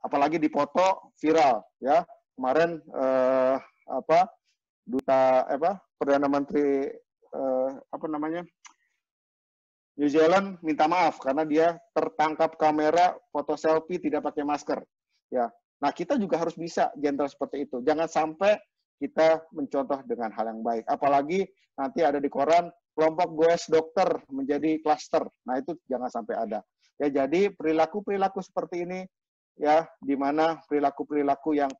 apalagi dipoto viral ya. Kemarin Perdana Menteri New Zealand minta maaf karena dia tertangkap kamera foto selfie tidak pakai masker. Ya, nah kita juga harus bisa gentle seperti itu. Jangan sampai kita mencontoh dengan hal yang baik. Apalagi nanti ada di koran kelompok goes dokter menjadi klaster. Nah itu jangan sampai ada. Ya jadi perilaku-perilaku seperti ini ya, di mana perilaku-perilaku yang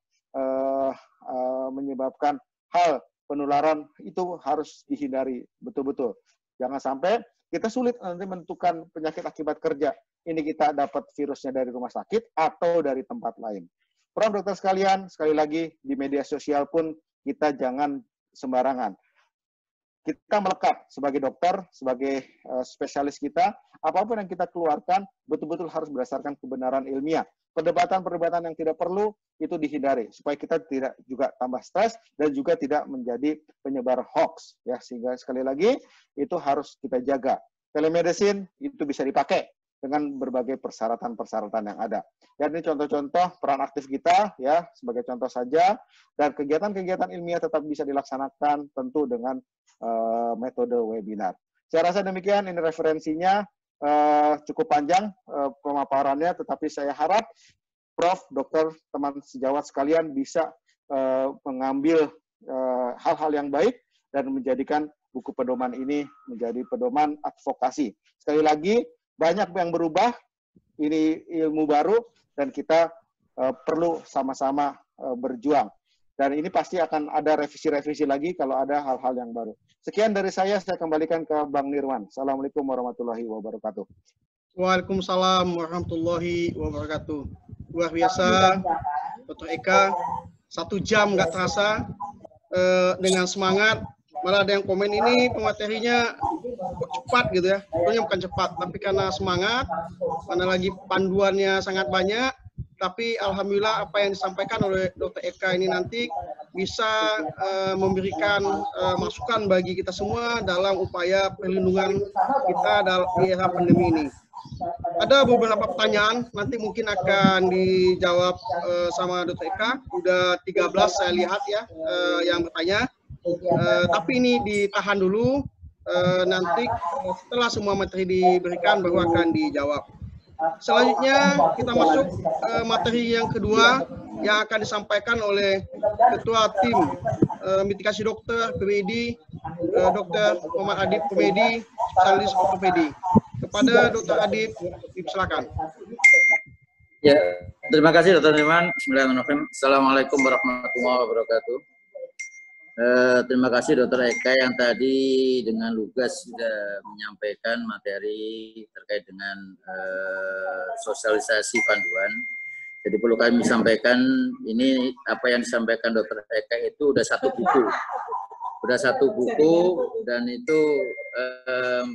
menyebabkan hal penularan itu harus dihindari betul-betul. Jangan sampai kita sulit nanti menentukan penyakit akibat kerja. Ini kita dapat virusnya dari rumah sakit atau dari tempat lain. Prof. Dokter sekalian, sekali lagi di media sosial pun kita jangan sembarangan. Kita melekat sebagai dokter, sebagai spesialis kita, apapun yang kita keluarkan betul-betul harus berdasarkan kebenaran ilmiah. Perdebatan-perdebatan yang tidak perlu itu dihindari supaya kita tidak juga tambah stres dan juga tidak menjadi penyebar hoax ya, sehingga sekali lagi itu harus kita jaga. Telemedicine itu bisa dipakai dengan berbagai persyaratan-persyaratan yang ada. Dan ini contoh-contoh peran aktif kita ya, sebagai contoh saja, dan kegiatan-kegiatan ilmiah tetap bisa dilaksanakan tentu dengan metode webinar. Saya rasa demikian, ini referensinya. Cukup panjang pemaparannya, tetapi saya harap Prof, Dokter, teman sejawat sekalian bisa mengambil hal-hal yang baik dan menjadikan buku pedoman ini menjadi pedoman advokasi. Sekali lagi, banyak yang berubah, ini ilmu baru, dan kita perlu sama-sama berjuang. Dan ini pasti akan ada revisi-revisi lagi kalau ada hal-hal yang baru. Sekian dari saya kembalikan ke Bang Nirwan. Assalamualaikum warahmatullahi wabarakatuh. Waalaikumsalam warahmatullahi wabarakatuh. Luar biasa, Dr. Eka. 1 jam nggak terasa dengan semangat. Malah ada yang komen ini pematerinya kok cepat gitu ya. Sebenarnya bukan cepat, tapi karena semangat, mana lagi panduannya sangat banyak. Tapi alhamdulillah apa yang disampaikan oleh Dr. Eka ini nanti bisa memberikan masukan bagi kita semua dalam upaya perlindungan kita dalam era pandemi ini. Ada beberapa pertanyaan, nanti mungkin akan dijawab sama Dr. Eka. Udah 13 saya lihat ya yang bertanya. Tapi ini ditahan dulu, nanti setelah semua materi diberikan baru akan dijawab. Selanjutnya kita masuk materi yang kedua yang akan disampaikan oleh Ketua Tim Mitigasi Dokter PPID, Dr. Muhammad Adib PPID, spesialis ortopedi. Kepada Dr. Adib, silakan. Ya, terima kasih Dr. Nirwan. Bismillahirrahmanirrahim. Assalamualaikum warahmatullahi wabarakatuh. Terima kasih Dr. Eka yang tadi dengan lugas sudah menyampaikan materi terkait dengan sosialisasi panduan. Jadi perlu kami sampaikan, ini apa yang disampaikan Dr. Eka itu udah 1 buku. Udah 1 buku dan itu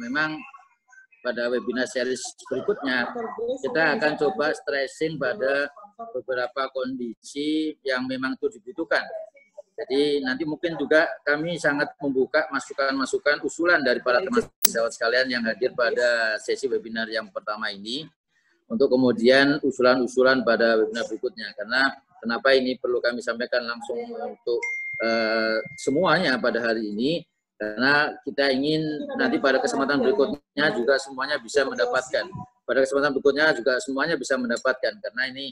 memang pada webinar series berikutnya kita akan coba stressing pada beberapa kondisi yang memang itu dibutuhkan. Jadi nanti mungkin juga kami sangat membuka masukan-masukan usulan dari para teman sejawat sekalian yang hadir pada sesi webinar yang pertama ini untuk kemudian usulan-usulan pada webinar berikutnya. Karena kenapa ini perlu kami sampaikan langsung untuk semuanya pada hari ini, karena kita ingin nanti pada kesempatan berikutnya juga semuanya bisa mendapatkan. Pada kesempatan berikutnya juga semuanya bisa mendapatkan, karena ini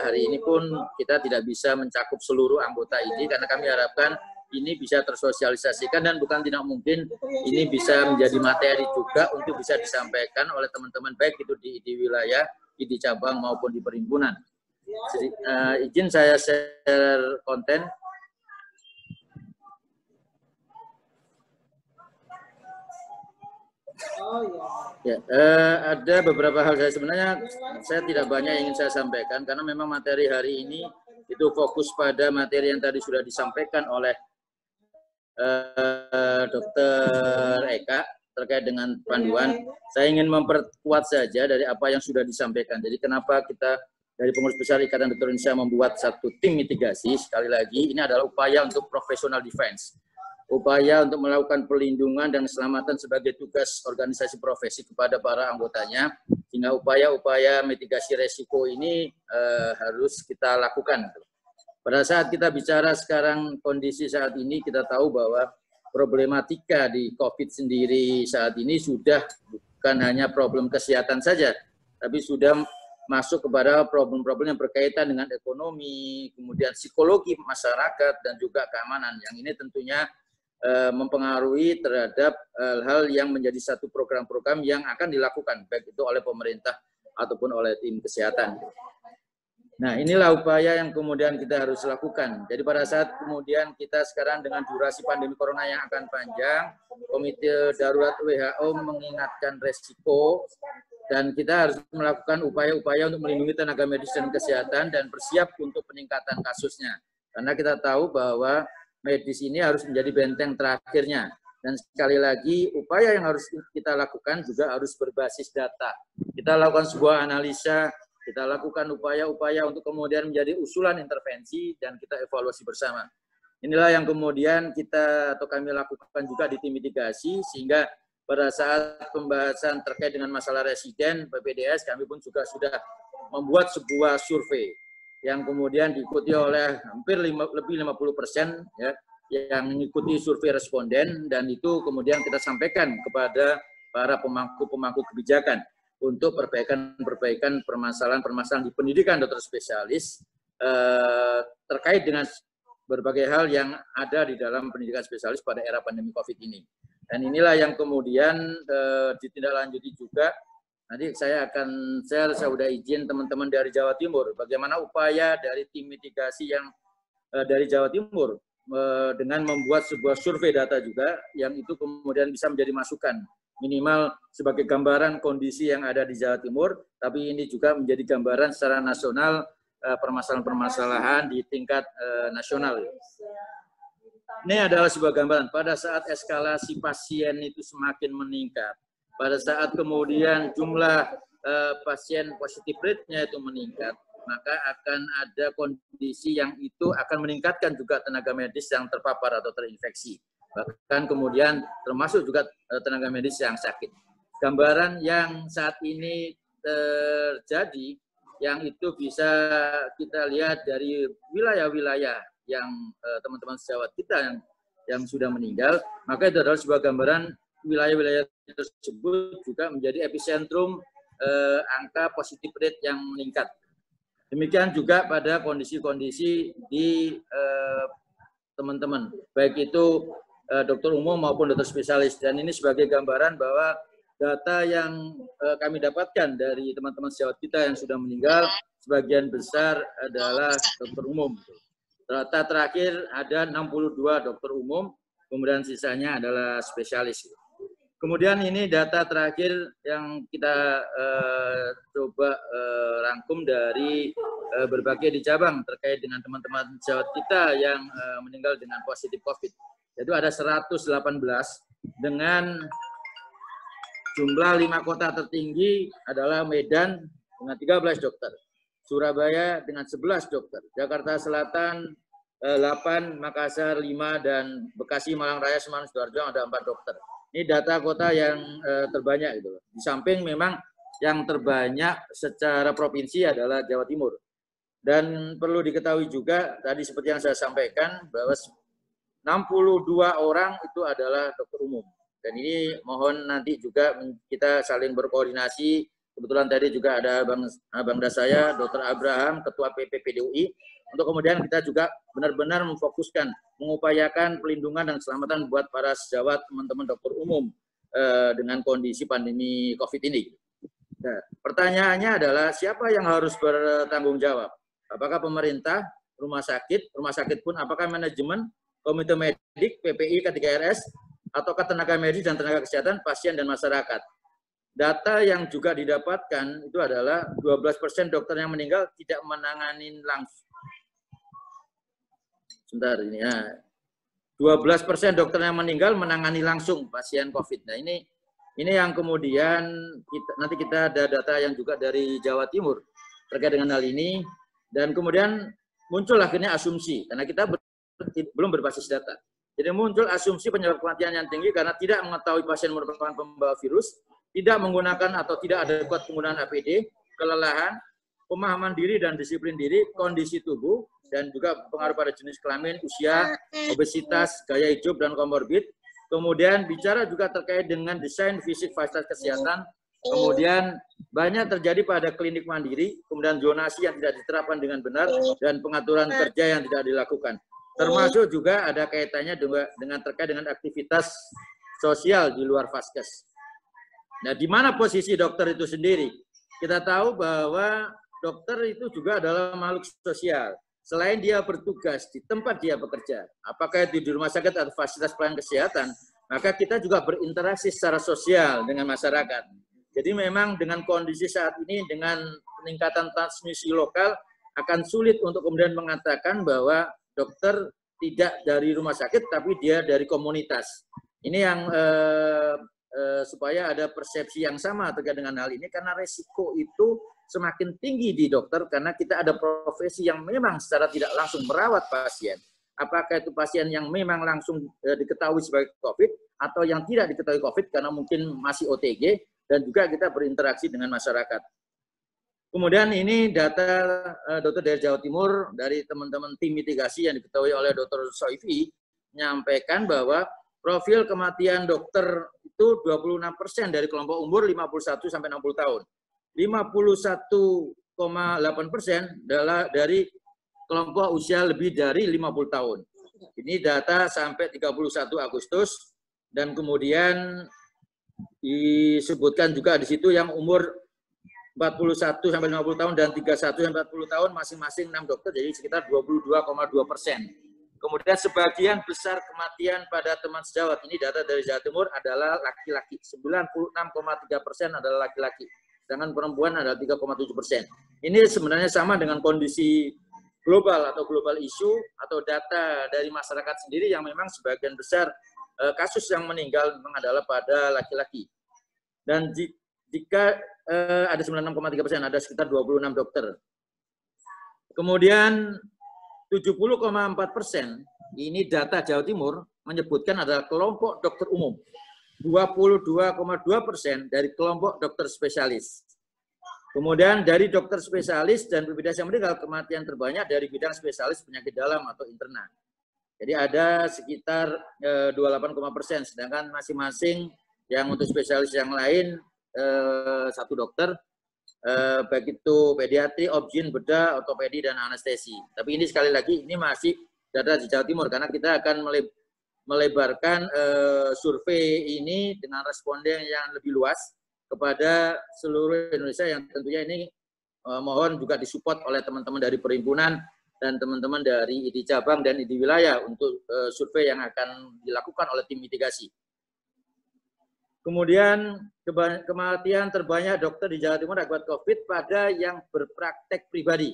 hari ini pun kita tidak bisa mencakup seluruh anggota ID karena kami harapkan ini bisa tersosialisasikan dan bukan tidak mungkin ini bisa menjadi materi juga untuk bisa disampaikan oleh teman-teman baik itu di wilayah, di cabang maupun di perhimpunan. Jadi, izin saya share konten. Ya, ada beberapa hal sebenarnya saya tidak banyak yang ingin saya sampaikan karena memang materi hari ini itu fokus pada materi yang tadi sudah disampaikan oleh Dr. Eka terkait dengan panduan. Saya ingin memperkuat saja dari apa yang sudah disampaikan. Jadi kenapa kita dari Pengurus Besar Ikatan Dokter Indonesia membuat 1 tim mitigasi, sekali lagi ini adalah upaya untuk professional defense. upaya untuk melakukan perlindungan dan keselamatan sebagai tugas organisasi profesi kepada para anggotanya, sehingga upaya-upaya mitigasi resiko ini harus kita lakukan. Pada saat kita bicara sekarang kondisi saat ini, kita tahu bahwa problematika di COVID sendiri saat ini sudah bukan hanya problem kesehatan saja, tapi sudah masuk kepada problem-problem yang berkaitan dengan ekonomi, kemudian psikologi masyarakat, dan juga keamanan. Yang ini tentunya mempengaruhi terhadap hal-hal yang menjadi satu program-program yang akan dilakukan, baik itu oleh pemerintah ataupun oleh tim kesehatan. Nah, inilah upaya yang kemudian kita harus lakukan. Jadi pada saat kemudian kita sekarang dengan durasi pandemi corona yang akan panjang, Komite Darurat WHO mengingatkan resiko, dan kita harus melakukan upaya-upaya untuk melindungi tenaga medis dan kesehatan dan bersiap untuk peningkatan kasusnya. Karena kita tahu bahwa medis ini harus menjadi benteng terakhirnya. Dan sekali lagi, upaya yang harus kita lakukan juga harus berbasis data. Kita lakukan sebuah analisa, kita lakukan upaya-upaya untuk kemudian menjadi usulan intervensi, dan kita evaluasi bersama. Inilah yang kemudian kita atau kami lakukan juga di tim mitigasi, sehingga pada saat pembahasan terkait dengan masalah residen PPDS, kami pun juga sudah membuat sebuah survei yang kemudian diikuti oleh hampir lebih 50% ya, yang mengikuti survei responden, dan itu kemudian kita sampaikan kepada para pemangku kebijakan untuk perbaikan permasalahan di pendidikan dokter spesialis terkait dengan berbagai hal yang ada di dalam pendidikan spesialis pada era pandemi COVID ini. Dan inilah yang kemudian ditindaklanjuti juga. Nanti saya akan share, saya sudah izin teman-teman dari Jawa Timur, bagaimana upaya dari tim mitigasi yang dari Jawa Timur dengan membuat sebuah survei data juga, yang itu kemudian bisa menjadi masukan, minimal sebagai gambaran kondisi yang ada di Jawa Timur, tapi ini juga menjadi gambaran secara nasional permasalahan-permasalahan di tingkat nasional. Ini adalah sebuah gambaran pada saat eskalasi pasien itu semakin meningkat, pada saat kemudian jumlah pasien positif rate-nya itu meningkat, maka akan ada kondisi yang itu akan meningkatkan juga tenaga medis yang terpapar atau terinfeksi. Bahkan kemudian termasuk juga tenaga medis yang sakit. Gambaran yang saat ini terjadi, yang itu bisa kita lihat dari wilayah-wilayah yang teman-teman sejawat kita yang sudah meninggal, maka itu adalah sebuah gambaran wilayah-wilayah tersebut juga menjadi epicentrum angka positif rate yang meningkat. Demikian juga pada kondisi-kondisi di teman-teman, baik itu dokter umum maupun dokter spesialis. Dan ini sebagai gambaran bahwa data yang kami dapatkan dari teman-teman sejawat kita yang sudah meninggal, sebagian besar adalah dokter umum. Data terakhir ada 62 dokter umum, kemudian sisanya adalah spesialis. Kemudian ini data terakhir yang kita coba rangkum dari berbagai di cabang terkait dengan teman-teman sejawat kita yang meninggal dengan positif COVID. Yaitu ada 118 dengan jumlah 5 kota tertinggi adalah Medan dengan 13 dokter, Surabaya dengan 11 dokter, Jakarta Selatan 8, Makassar 5, dan Bekasi, Malang Raya, Semarang, Sidoarjo ada 4 dokter. Ini data kota yang terbanyak gitu. Di samping memang yang terbanyak secara provinsi adalah Jawa Timur. Dan perlu diketahui juga tadi seperti yang saya sampaikan bahwa 62 orang itu adalah dokter umum. Dan ini mohon nanti juga kita saling berkoordinasi. Kebetulan tadi juga ada Bangda saya, Dr. Abraham, Ketua PPPDUI, untuk kemudian kita juga benar-benar memfokuskan, mengupayakan pelindungan dan keselamatan buat para sejawat teman-teman dokter umum dengan kondisi pandemi COVID ini. Nah, pertanyaannya adalah siapa yang harus bertanggung jawab? Apakah pemerintah, rumah sakit pun apakah manajemen, komite medik, PPI, K3RS, ataukah tenaga medis dan tenaga kesehatan, pasien dan masyarakat? Data yang juga didapatkan itu adalah 12% dokter yang meninggal tidak menangani langsung. Sebentar ini ya. 12% dokter yang meninggal menangani langsung pasien COVID. Nah, ini yang kemudian nanti kita ada data yang juga dari Jawa Timur terkait dengan hal ini, dan kemudian muncul akhirnya asumsi karena kita belum berbasis data. Jadi muncul asumsi penyebab kematian yang tinggi karena tidak mengetahui pasien merupakan pembawa virus, tidak menggunakan atau tidak adekuat penggunaan APD, kelelahan, pemahaman diri dan disiplin diri, kondisi tubuh, dan juga pengaruh pada jenis kelamin, usia, obesitas, gaya hidup, dan komorbid. Kemudian bicara juga terkait dengan desain fisik fasilitas kesehatan. Kemudian banyak terjadi pada klinik mandiri, kemudian zonasi yang tidak diterapkan dengan benar, dan pengaturan kerja yang tidak dilakukan. Termasuk juga ada kaitannya dengan terkait dengan aktivitas sosial di luar Vaskes. Nah, di mana posisi dokter itu sendiri? Kita tahu bahwa dokter itu juga adalah makhluk sosial. Selain dia bertugas di tempat dia bekerja, apakah itu di rumah sakit atau fasilitas pelayanan kesehatan, maka kita juga berinteraksi secara sosial dengan masyarakat. Jadi memang dengan kondisi saat ini, dengan peningkatan transmisi lokal, akan sulit untuk kemudian mengatakan bahwa dokter tidak dari rumah sakit, tapi dia dari komunitas. Ini yang supaya ada persepsi yang sama terkait dengan hal ini, karena resiko itu semakin tinggi di dokter, karena kita ada profesi yang memang secara tidak langsung merawat pasien. Apakah itu pasien yang memang langsung diketahui sebagai COVID, atau yang tidak diketahui COVID karena mungkin masih OTG, dan juga kita berinteraksi dengan masyarakat. Kemudian ini data dokter dari Jawa Timur, dari teman-teman tim mitigasi yang diketahui oleh Dr. Soifi, menyampaikan bahwa profil kematian dokter itu 26% dari kelompok umur 51 sampai 60 tahun. 51,8% adalah dari kelompok usia lebih dari 50 tahun. Ini data sampai 31 Agustus, dan kemudian disebutkan juga di situ yang umur 41 sampai 50 tahun dan 31 sampai 40 tahun masing-masing 6 dokter, jadi sekitar 22,2%. Kemudian sebagian besar kematian pada teman sejawat, ini data dari Jawa Timur, adalah laki-laki. 96,3% adalah laki-laki. Sedangkan perempuan adalah 3,7%. Ini sebenarnya sama dengan kondisi global atau global issue atau data dari masyarakat sendiri yang memang sebagian besar kasus yang meninggal memang adalah pada laki-laki. Dan jika ada 96,3%, ada sekitar 26 dokter. Kemudian 70,4% ini data Jawa Timur menyebutkan adalah kelompok dokter umum. 22,2% dari kelompok dokter spesialis. Kemudian dari dokter spesialis dan PPDS yang meninggal, kematian terbanyak dari bidang spesialis penyakit dalam atau interna. Jadi ada sekitar 28,%, sedangkan masing-masing yang untuk spesialis yang lain satu dokter, baik itu pediatri, obgyn, bedah, ortopedi, dan anestesi. Tapi ini sekali lagi, ini masih data di Jawa Timur, karena kita akan melebarkan survei ini dengan responden yang lebih luas kepada seluruh Indonesia, yang tentunya ini mohon juga disupport oleh teman-teman dari perhimpunan dan teman-teman dari ID cabang dan ID wilayah untuk survei yang akan dilakukan oleh tim mitigasi. Kemudian kematian terbanyak dokter di Jawa Timur akibat COVID pada yang berpraktek pribadi.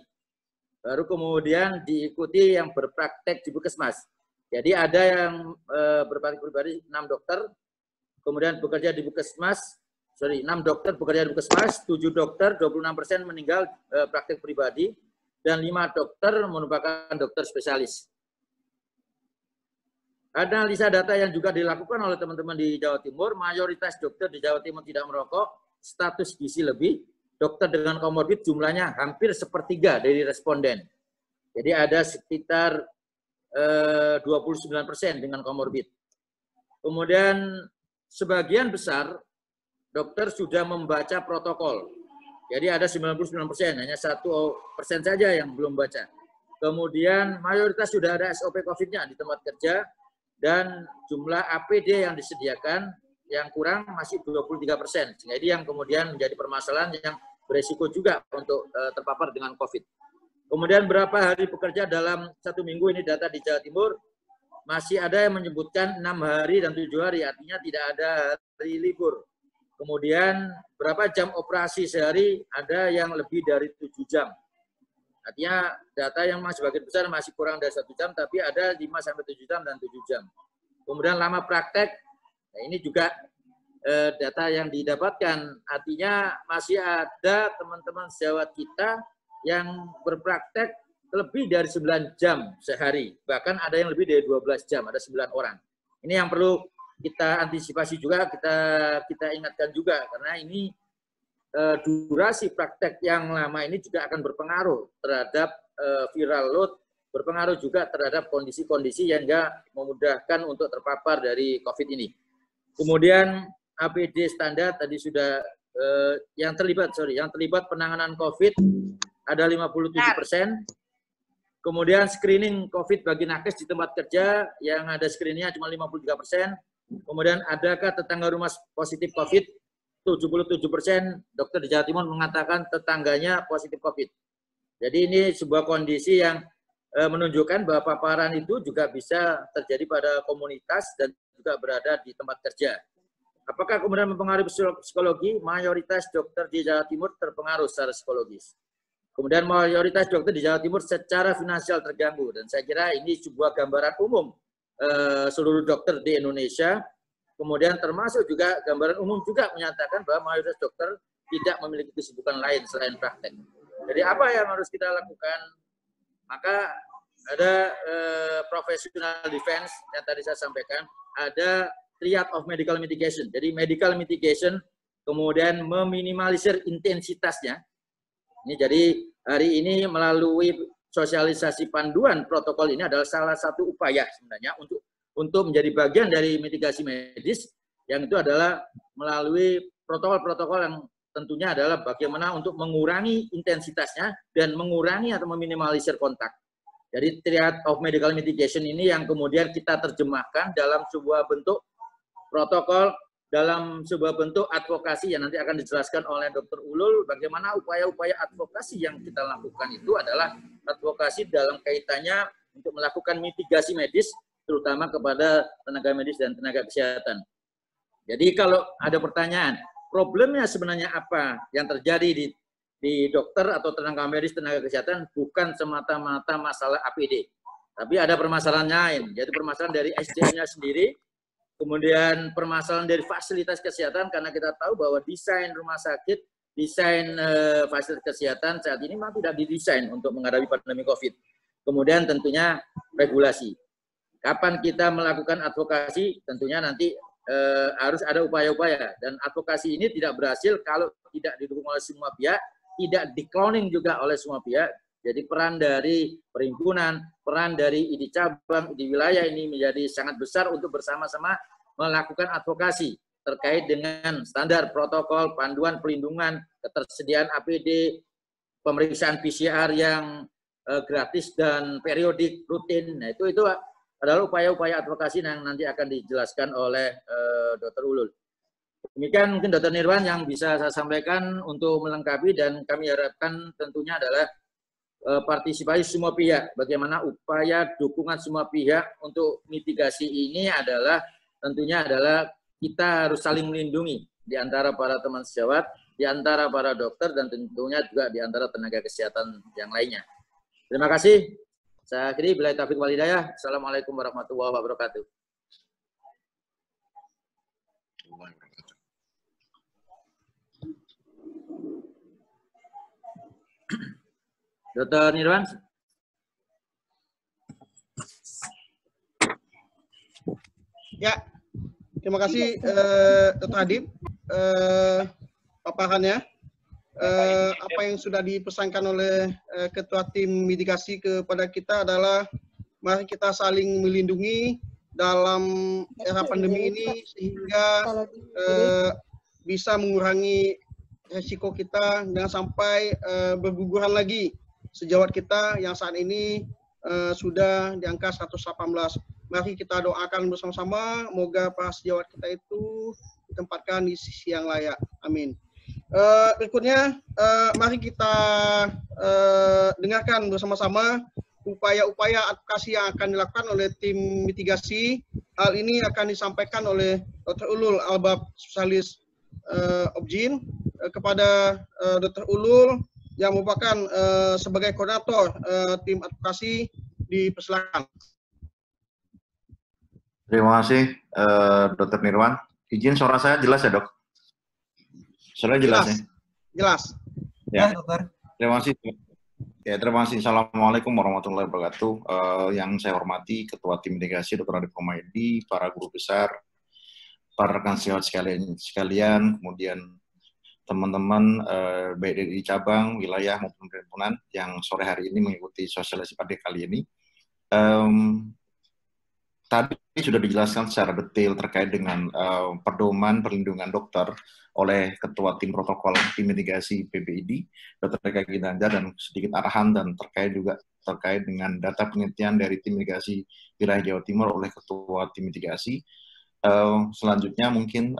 Baru kemudian diikuti yang berpraktek di puskesmas. Jadi ada yang berpraktek pribadi 6 dokter, kemudian bekerja di puskesmas, 6 dokter bekerja di puskesmas, 7 dokter, 26% meninggal praktek pribadi, dan 5 dokter merupakan dokter spesialis. Analisa data yang juga dilakukan oleh teman-teman di Jawa Timur, mayoritas dokter di Jawa Timur tidak merokok, status gizi lebih, dokter dengan komorbid jumlahnya hampir sepertiga dari responden. Jadi ada sekitar 29% dengan komorbid. Kemudian sebagian besar dokter sudah membaca protokol. Jadi ada 99%, hanya 1% saja yang belum baca. Kemudian mayoritas sudah ada SOP COVID-nya di tempat kerja, dan jumlah APD yang disediakan yang kurang masih 23%. Jadi yang kemudian menjadi permasalahan yang beresiko juga untuk terpapar dengan COVID. Kemudian berapa hari bekerja dalam 1 minggu, ini data di Jawa Timur, masih ada yang menyebutkan 6 hari dan 7 hari, artinya tidak ada hari libur. Kemudian berapa jam operasi sehari, ada yang lebih dari 7 jam. Artinya data yang sebagian besar masih kurang dari 1 jam, tapi ada 5-7 jam dan 7 jam. Kemudian lama praktek, nah ini juga data yang didapatkan. Artinya masih ada teman-teman sejawat kita yang berpraktek lebih dari 9 jam sehari, bahkan ada yang lebih dari 12 jam, ada 9 orang. Ini yang perlu kita antisipasi juga, kita ingatkan juga, karena ini durasi praktek yang lama ini juga akan berpengaruh terhadap viral load, berpengaruh juga terhadap kondisi-kondisi yang enggak memudahkan untuk terpapar dari COVID ini. Kemudian APD standar tadi sudah yang terlibat penanganan COVID ada 57%. Kemudian screening COVID bagi nakes di tempat kerja yang ada screeningnya cuma 53%. Kemudian adakah tetangga rumah positif COVID? 77%. Dokter di Jawa Timur mengatakan tetangganya positif COVID. Jadi ini sebuah kondisi yang menunjukkan bahwa paparan itu juga bisa terjadi pada komunitas dan juga berada di tempat kerja. Apakah kemudian mempengaruhi psikologi? Mayoritas dokter di Jawa Timur terpengaruh secara psikologis. Kemudian mayoritas dokter di Jawa Timur secara finansial terganggu. Dan saya kira ini sebuah gambaran umum seluruh dokter di Indonesia. Kemudian termasuk juga gambaran umum juga menyatakan bahwa mayoritas dokter tidak memiliki kesibukan lain selain praktek. Jadi apa yang harus kita lakukan? Maka ada professional defense yang tadi saya sampaikan, ada triad of medical mitigation. Jadi medical mitigation kemudian meminimalisir intensitasnya. Ini jadi hari ini melalui sosialisasi panduan protokol ini adalah salah satu upaya sebenarnya untuk menjadi bagian dari mitigasi medis, yang itu adalah melalui protokol-protokol yang tentunya adalah bagaimana untuk mengurangi intensitasnya dan mengurangi atau meminimalisir kontak. Jadi triad of medical mitigation ini yang kemudian kita terjemahkan dalam sebuah bentuk protokol, dalam sebuah bentuk advokasi yang nanti akan dijelaskan oleh Dr. Ulul, bagaimana upaya-upaya advokasi yang kita lakukan itu adalah advokasi dalam kaitannya untuk melakukan mitigasi medis, terutama kepada tenaga medis dan tenaga kesehatan. Jadi kalau ada pertanyaan, problemnya sebenarnya apa yang terjadi di dokter atau tenaga medis, tenaga kesehatan, bukan semata-mata masalah APD. Tapi ada permasalahan lain, yaitu permasalahan dari SDM-nya sendiri, kemudian permasalahan dari fasilitas kesehatan, karena kita tahu bahwa desain rumah sakit, desain fasilitas kesehatan saat ini memang tidak didesain untuk menghadapi pandemi COVID. Kemudian tentunya regulasi. Kapan kita melakukan advokasi, tentunya nanti harus ada upaya-upaya. Dan advokasi ini tidak berhasil kalau tidak didukung oleh semua pihak, tidak di-cloning juga oleh semua pihak. Jadi peran dari perhimpunan, peran dari ID cabang, ID wilayah ini menjadi sangat besar untuk bersama-sama melakukan advokasi terkait dengan standar protokol, panduan pelindungan, ketersediaan APD, pemeriksaan PCR yang gratis dan periodik rutin. Nah, itu adalah upaya-upaya advokasi yang nanti akan dijelaskan oleh Dr. Ulul. Demikian mungkin Dr. Nirwan yang bisa saya sampaikan untuk melengkapi, dan kami harapkan tentunya adalah partisipasi semua pihak. Bagaimana upaya dukungan semua pihak untuk mitigasi ini adalah tentunya adalah kita harus saling melindungi di antara para teman sejawat, di antara para dokter, dan tentunya juga di antara tenaga kesehatan yang lainnya. Terima kasih. Saya akhiri, billahi taufiq wal hidayah. Assalamualaikum warahmatullahi wabarakatuh. Dr. Nirwan. Ya, terima kasih Dr. Adib paparannya. Apa yang sudah dipesankan oleh Ketua Tim Mitigasi kepada kita adalah mari kita saling melindungi dalam era pandemi ini sehingga bisa mengurangi resiko kita jangan sampai berguguran lagi sejawat kita yang saat ini sudah di angka 118. Mari kita doakan bersama-sama, moga para sejawat kita itu ditempatkan di sisi yang layak. Amin. Berikutnya, mari kita dengarkan bersama-sama upaya-upaya advokasi yang akan dilakukan oleh tim mitigasi. Hal ini akan disampaikan oleh Dr. Ulul Albab, spesialis Obgyn, kepada Dr. Ulul yang merupakan sebagai koordinator tim advokasi. Dipersilakan. Terima kasih, Dr. Nirwan. Izin suara saya jelas ya, Dok? Suara jelas ya? Jelas. Ya, dokter. Terima kasih. Ya, terima kasih. Assalamualaikum warahmatullahi wabarakatuh. Yang saya hormati Ketua Tim Mitigasi Dr. Adib Komaydi, para guru besar, para rekan sejawat sekalian, kemudian teman-teman baik dari cabang, wilayah maupun perhimpunan yang sore hari ini mengikuti sosialisasi pada kali ini. Tadi sudah dijelaskan secara detail terkait dengan pedoman perlindungan dokter oleh Ketua Tim Protokol Tim Mitigasi PBID, Dr. Eka Ginanjar, dan sedikit arahan dan terkait dengan data penelitian dari Tim Mitigasi Wilayah Jawa Timur oleh Ketua Tim Mitigasi. Selanjutnya mungkin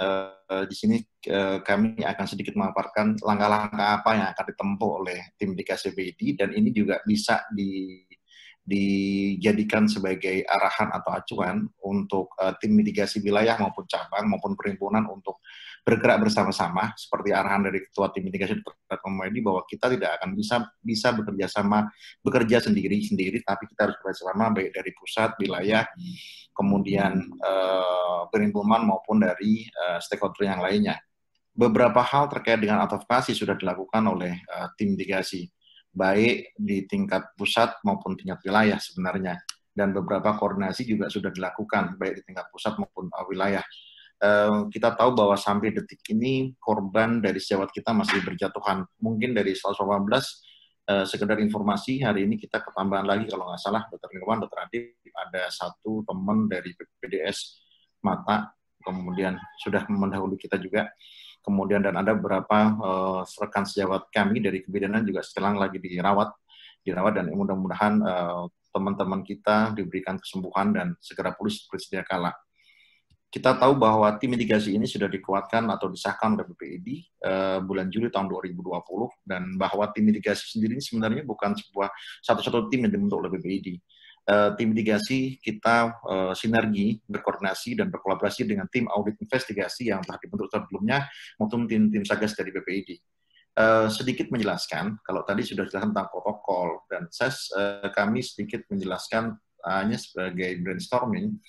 di sini kami akan sedikit memaparkan langkah-langkah apa yang akan ditempuh oleh Tim Mitigasi PBID, dan ini juga bisa dijadikan sebagai arahan atau acuan untuk tim mitigasi wilayah maupun cabang maupun perhimpunan untuk bergerak bersama-sama, seperti arahan dari Ketua Tim Mitigasi Dr. Komaydi bahwa kita tidak akan bisa bekerja sendiri, tapi kita harus bersama baik dari pusat, wilayah, kemudian perhimpunan maupun dari stakeholder yang lainnya. Beberapa hal terkait dengan advokasi sudah dilakukan oleh tim mitigasi, baik di tingkat pusat maupun tingkat wilayah sebenarnya. Dan beberapa koordinasi juga sudah dilakukan, baik di tingkat pusat maupun wilayah. Kita tahu bahwa sampai detik ini korban dari sejawat kita masih berjatuhan. Mungkin dari 118, sekedar informasi, hari ini kita ketambahan lagi, kalau nggak salah, Dr. Nirwan, Dr. Adib, ada satu teman dari PPDS Mata, kemudian sudah mendahului kita juga. Kemudian dan ada beberapa rekan sejawat kami dari kebidanan juga sekarang lagi dirawat dan mudah-mudahan teman-teman kita diberikan kesembuhan dan segera pulih seperti sedia kala. Kita tahu bahwa tim mitigasi ini sudah dikuatkan atau disahkan oleh BPID bulan Juli tahun 2020, dan bahwa tim mitigasi sendiri sebenarnya bukan satu-satu tim yang dibentuk oleh BPID. Tim mitigasi kita sinergi, berkoordinasi, dan berkolaborasi dengan tim audit investigasi yang telah dibentuk sebelumnya, maupun tim Satgas dari BPID. Sedikit menjelaskan, kalau tadi sudah dijelaskan tentang protokol, dan kami sedikit menjelaskan hanya sebagai brainstorming,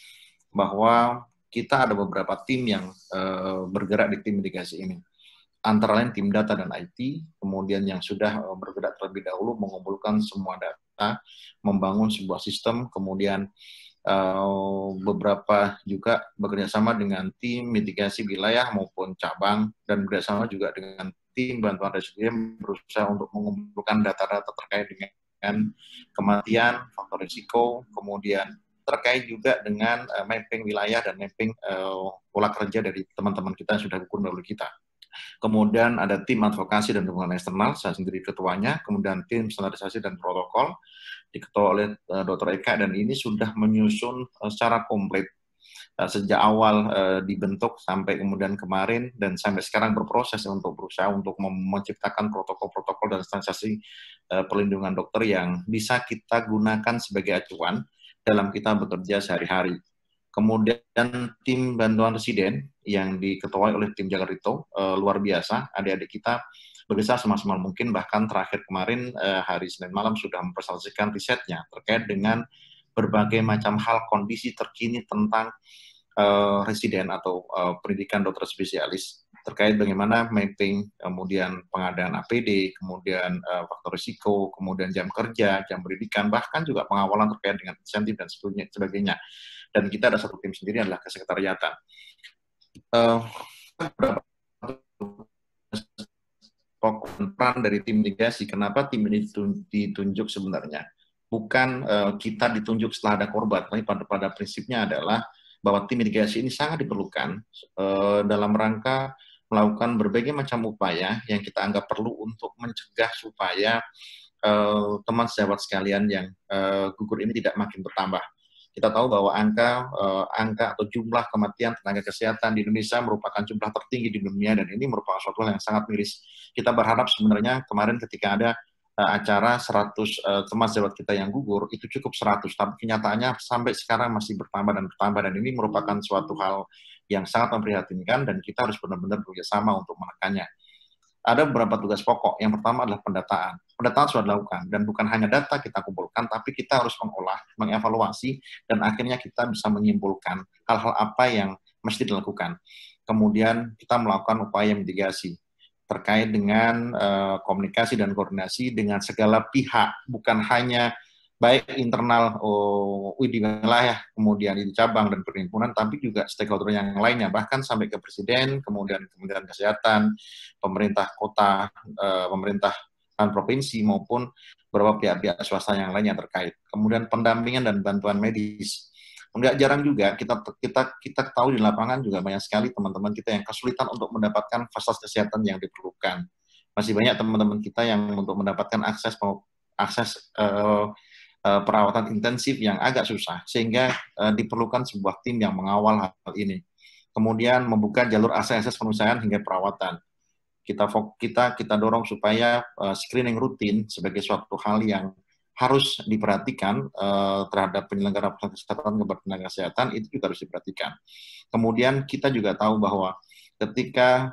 bahwa kita ada beberapa tim yang bergerak di tim mitigasi ini. Antara lain tim data dan IT, kemudian yang sudah bergerak terlebih dahulu mengumpulkan semua data, membangun sebuah sistem, kemudian beberapa juga bekerjasama dengan tim mitigasi wilayah maupun cabang, dan bekerjasama juga dengan tim bantuan rescue yang berusaha untuk mengumpulkan data-data terkait dengan kematian, faktor risiko, kemudian terkait juga dengan mapping wilayah dan mapping pola kerja dari teman-teman kita yang sudah gugur dahulu kita. Kemudian ada tim advokasi dan dukungan eksternal, saya sendiri ketuanya, kemudian tim standarisasi dan protokol, diketuai oleh Dr. Eka, dan ini sudah menyusun secara komplit sejak awal dibentuk sampai kemudian kemarin, dan sampai sekarang berproses untuk berusaha untuk menciptakan protokol-protokol dan standarisasi perlindungan dokter yang bisa kita gunakan sebagai acuan dalam kita bekerja sehari-hari. Kemudian tim bantuan residen yang diketuai oleh tim Jagarito, luar biasa, adik-adik kita bekerja semaksimal mungkin, bahkan terakhir kemarin hari Senin malam sudah mempresentasikan risetnya terkait dengan berbagai macam hal kondisi terkini tentang residen atau pendidikan dokter spesialis, terkait bagaimana mapping, kemudian pengadaan APD, kemudian faktor risiko, kemudian jam kerja, jam pendidikan, bahkan juga pengawalan terkait dengan insentif dan sebagainya. Dan kita ada satu tim sendiri adalah kesekretariatan. Peran dari tim mitigasi, kenapa tim ini ditunjuk sebenarnya? Bukan kita ditunjuk setelah ada korban, tapi pada prinsipnya adalah bahwa tim mitigasi ini sangat diperlukan dalam rangka melakukan berbagai macam upaya yang kita anggap perlu untuk mencegah supaya teman sejawat sekalian yang gugur ini tidak makin bertambah. Kita tahu bahwa angka atau jumlah kematian tenaga kesehatan di Indonesia merupakan jumlah tertinggi di dunia, dan ini merupakan suatu hal yang sangat miris. Kita berharap sebenarnya kemarin ketika ada acara 100 teman sejawat kita yang gugur, itu cukup 100, tapi kenyataannya sampai sekarang masih bertambah, dan ini merupakan suatu hal yang sangat memprihatinkan, dan kita harus benar-benar bekerjasama untuk menekannya. Ada beberapa tugas pokok. Yang pertama adalah pendataan. Pendataan sudah dilakukan, dan bukan hanya data kita kumpulkan, tapi kita harus mengolah, mengevaluasi, dan akhirnya kita bisa menyimpulkan hal-hal apa yang mesti dilakukan. Kemudian kita melakukan upaya mitigasi. terkait dengan komunikasi dan koordinasi dengan segala pihak, bukan hanya baik internal di wilayah, kemudian di cabang dan perhimpunan, tapi juga stakeholder yang lainnya, bahkan sampai ke Presiden, kemudian Kementerian Kesehatan, pemerintah kota, pemerintah provinsi, maupun beberapa pihak-pihak swasta yang lainnya terkait. Kemudian pendampingan dan bantuan medis. Enggak jarang juga kita tahu di lapangan juga banyak sekali teman-teman kita yang kesulitan untuk mendapatkan fasilitas kesehatan yang diperlukan. Masih banyak teman-teman kita yang untuk mendapatkan akses perawatan intensif yang agak susah, sehingga diperlukan sebuah tim yang mengawal hal ini. Kemudian membuka jalur akses penyelesaian hingga perawatan. Kita dorong supaya screening rutin sebagai suatu hal yang harus diperhatikan terhadap penyelenggara kesehatan, tenaga kesehatan, itu juga harus diperhatikan. Kemudian kita juga tahu bahwa ketika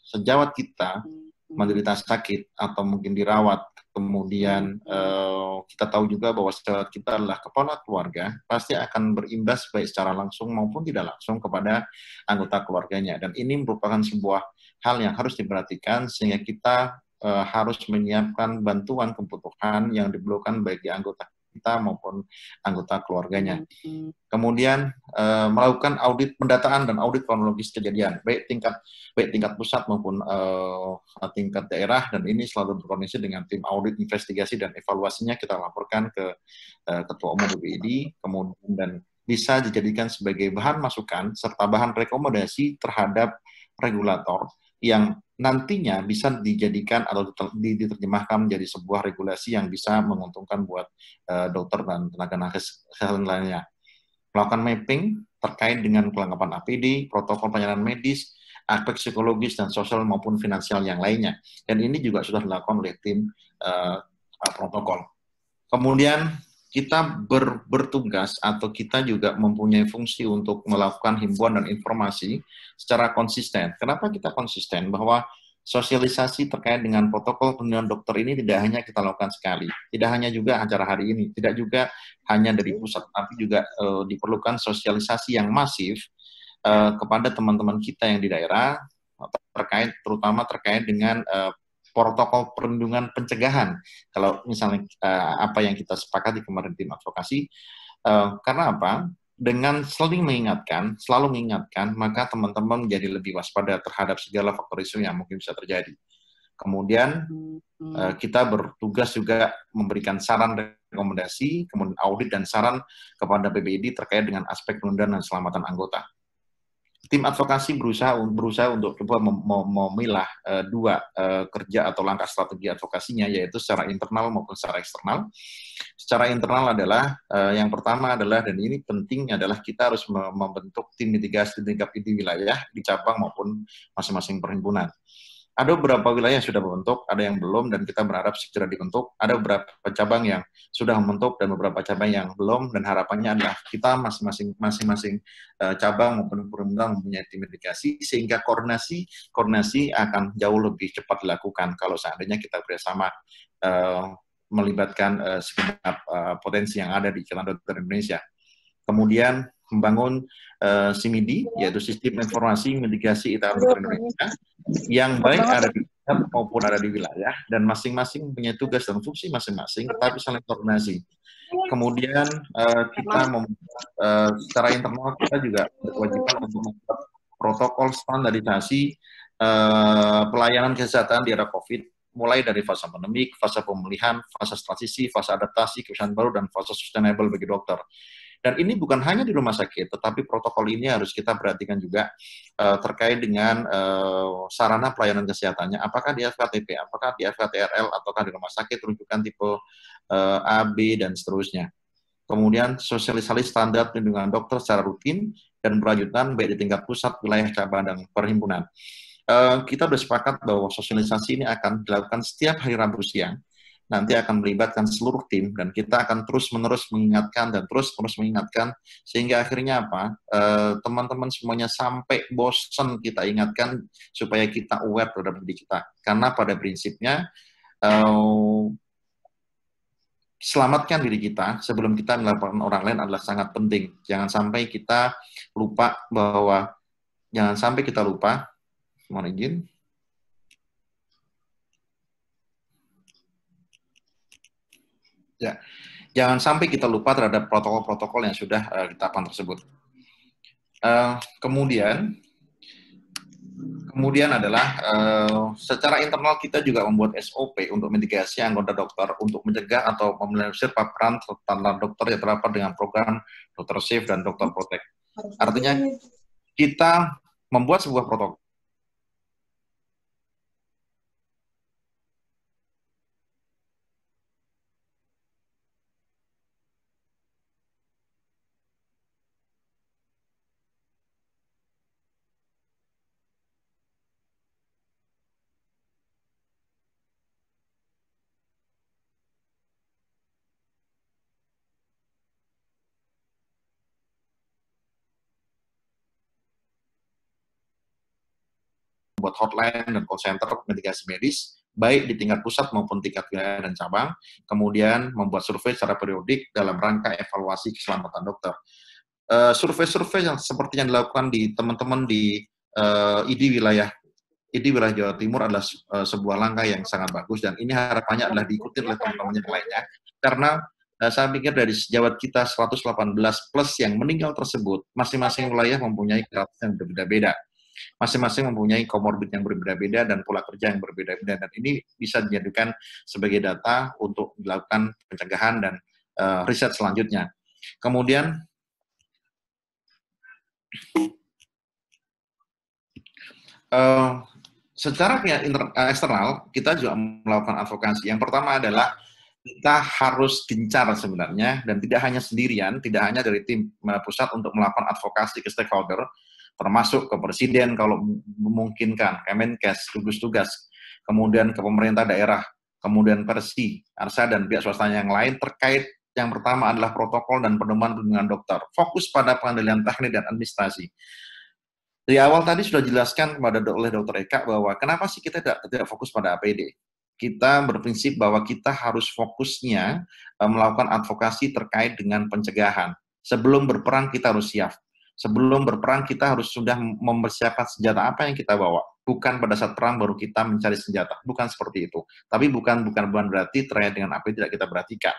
sejawat kita menderita sakit atau mungkin dirawat, kemudian kita tahu juga bahwa sejawat kita adalah kepala keluarga, pasti akan berimbas baik secara langsung maupun tidak langsung kepada anggota keluarganya. Dan ini merupakan sebuah hal yang harus diperhatikan, sehingga kita harus menyiapkan bantuan kebutuhan yang diperlukan bagi anggota kita maupun anggota keluarganya. Kemudian melakukan audit pendataan dan audit kronologis kejadian, baik tingkat pusat maupun tingkat daerah, dan ini selalu berkoordinasi dengan tim audit, investigasi, dan evaluasinya kita laporkan ke Ketua Umum BPID, kemudian dan bisa dijadikan sebagai bahan masukan serta bahan rekomendasi terhadap regulator yang nantinya bisa dijadikan atau diterjemahkan menjadi sebuah regulasi yang bisa menguntungkan buat dokter dan tenaga kesehatan lainnya. Melakukan mapping terkait dengan kelengkapan APD, protokol pelayanan medis, aspek psikologis dan sosial maupun finansial yang lainnya. Dan ini juga sudah dilakukan oleh tim protokol. Kemudian kita bertugas atau kita juga mempunyai fungsi untuk melakukan himbauan dan informasi secara konsisten. Kenapa kita konsisten? Bahwa sosialisasi terkait dengan protokol perlindungan dokter ini tidak hanya kita lakukan sekali, tidak hanya juga acara hari ini, tidak juga hanya dari pusat, tapi juga diperlukan sosialisasi yang masif kepada teman-teman kita yang di daerah, terutama terkait dengan protokol perlindungan pencegahan. Kalau misalnya apa yang kita sepakati kemarin tim advokasi, karena apa? Dengan selalu mengingatkan, maka teman-teman menjadi lebih waspada terhadap segala faktor isu yang mungkin bisa terjadi. Kemudian kita bertugas juga memberikan saran rekomendasi, kemudian audit dan saran kepada BPID terkait dengan aspek perlindungan dan keselamatan anggota. Tim advokasi berusaha untuk memilah dua kerja atau langkah strategi advokasinya, yaitu secara internal maupun secara eksternal. Secara internal adalah yang pertama adalah, dan ini penting, adalah kita harus membentuk tim mitigasi di tingkat wilayah, di cabang maupun masing-masing perhimpunan. Ada beberapa wilayah yang sudah membentuk, ada yang belum, dan kita berharap segera dibentuk. Ada beberapa cabang yang sudah membentuk dan beberapa cabang yang belum, dan harapannya adalah kita masing-masing cabang maupun perhimpunan mempunyai tim mitigasi, sehingga koordinasi akan jauh lebih cepat dilakukan kalau seandainya kita bersama melibatkan segenap potensi yang ada di Ikatan Dokter Indonesia. Kemudian membangun SIMIDI, yaitu Sistem Informasi Mitigasi Ikatan Dokter Indonesia, yang baik ada di pusat maupun ada di wilayah, dan masing-masing punya tugas dan fungsi masing-masing, tetapi saling koordinasi. Kemudian kita secara internal kita juga berkewajiban untuk membuat protokol standarisasi pelayanan kesehatan di era COVID, mulai dari fase pandemik, fase pemulihan, fase transisi, fase adaptasi, kebiasaan baru, dan fase sustainable bagi dokter. Dan ini bukan hanya di rumah sakit, tetapi protokol ini harus kita perhatikan juga terkait dengan sarana pelayanan kesehatannya, apakah di FKTP, apakah di FKTRL, ataukah di rumah sakit rujukan tipe A, B, dan seterusnya. Kemudian sosialisasi standar perlindungan dokter secara rutin dan berlanjutan baik di tingkat pusat, wilayah, cabang, dan perhimpunan. Kita sudah sepakat bahwa sosialisasi ini akan dilakukan setiap hari Rabu siang. Nanti akan melibatkan seluruh tim, dan kita akan terus-menerus mengingatkan dan terus-menerus mengingatkan, sehingga akhirnya apa? Teman-teman semuanya sampai bosan kita ingatkan supaya kita aware terhadap diri kita. Karena pada prinsipnya selamatkan diri kita sebelum kita melaporkan orang lain adalah sangat penting. Jangan sampai kita lupa, mohon izin. Ya, jangan sampai kita lupa terhadap protokol-protokol yang sudah ditetapkan tersebut. Kemudian adalah secara internal kita juga membuat SOP untuk mitigasi anggota dokter untuk mencegah atau meminimalisir paparan terhadap dokter yang terdapat dengan program Dokter Safe dan Dokter Protect. Artinya kita membuat sebuah protokol buat hotline dan call center mitigasi medis, baik di tingkat pusat maupun tingkat wilayah dan cabang, kemudian membuat survei secara periodik dalam rangka evaluasi keselamatan dokter. Survei-survei yang seperti yang dilakukan di teman-teman di ID wilayah Jawa Timur adalah sebuah langkah yang sangat bagus, dan ini harapannya adalah diikuti oleh teman-teman yang lainnya, karena saya pikir dari sejawat kita 118 plus yang meninggal tersebut, masing-masing wilayah mempunyai karakter yang berbeda-beda. Masing-masing mempunyai komorbid yang berbeda-beda dan pola kerja yang berbeda-beda, dan ini bisa dijadikan sebagai data untuk dilakukan pencegahan dan riset selanjutnya. Kemudian secara eksternal kita juga melakukan advokasi. Yang pertama adalah kita harus gencar sebenarnya, dan tidak hanya sendirian, tidak hanya dari tim pusat untuk melakukan advokasi ke stakeholder, termasuk ke presiden kalau memungkinkan, Kemenkes, gugus tugas, kemudian ke pemerintah daerah, kemudian Persi, ARSA, dan pihak swasta yang lain terkait. Yang pertama adalah protokol dan pedoman perlindungan dokter. Fokus pada pengendalian teknik dan administrasi. Di awal tadi sudah dijelaskan oleh Dr. Eka bahwa kenapa sih kita tidak fokus pada APD. Kita berprinsip bahwa kita harus fokusnya melakukan advokasi terkait dengan pencegahan. Sebelum berperang kita harus siap. Sebelum berperang kita harus sudah mempersiapkan senjata apa yang kita bawa. Bukan pada saat perang baru kita mencari senjata. Bukan seperti itu. Tapi bukan berarti terkait dengan apa yang tidak kita perhatikan.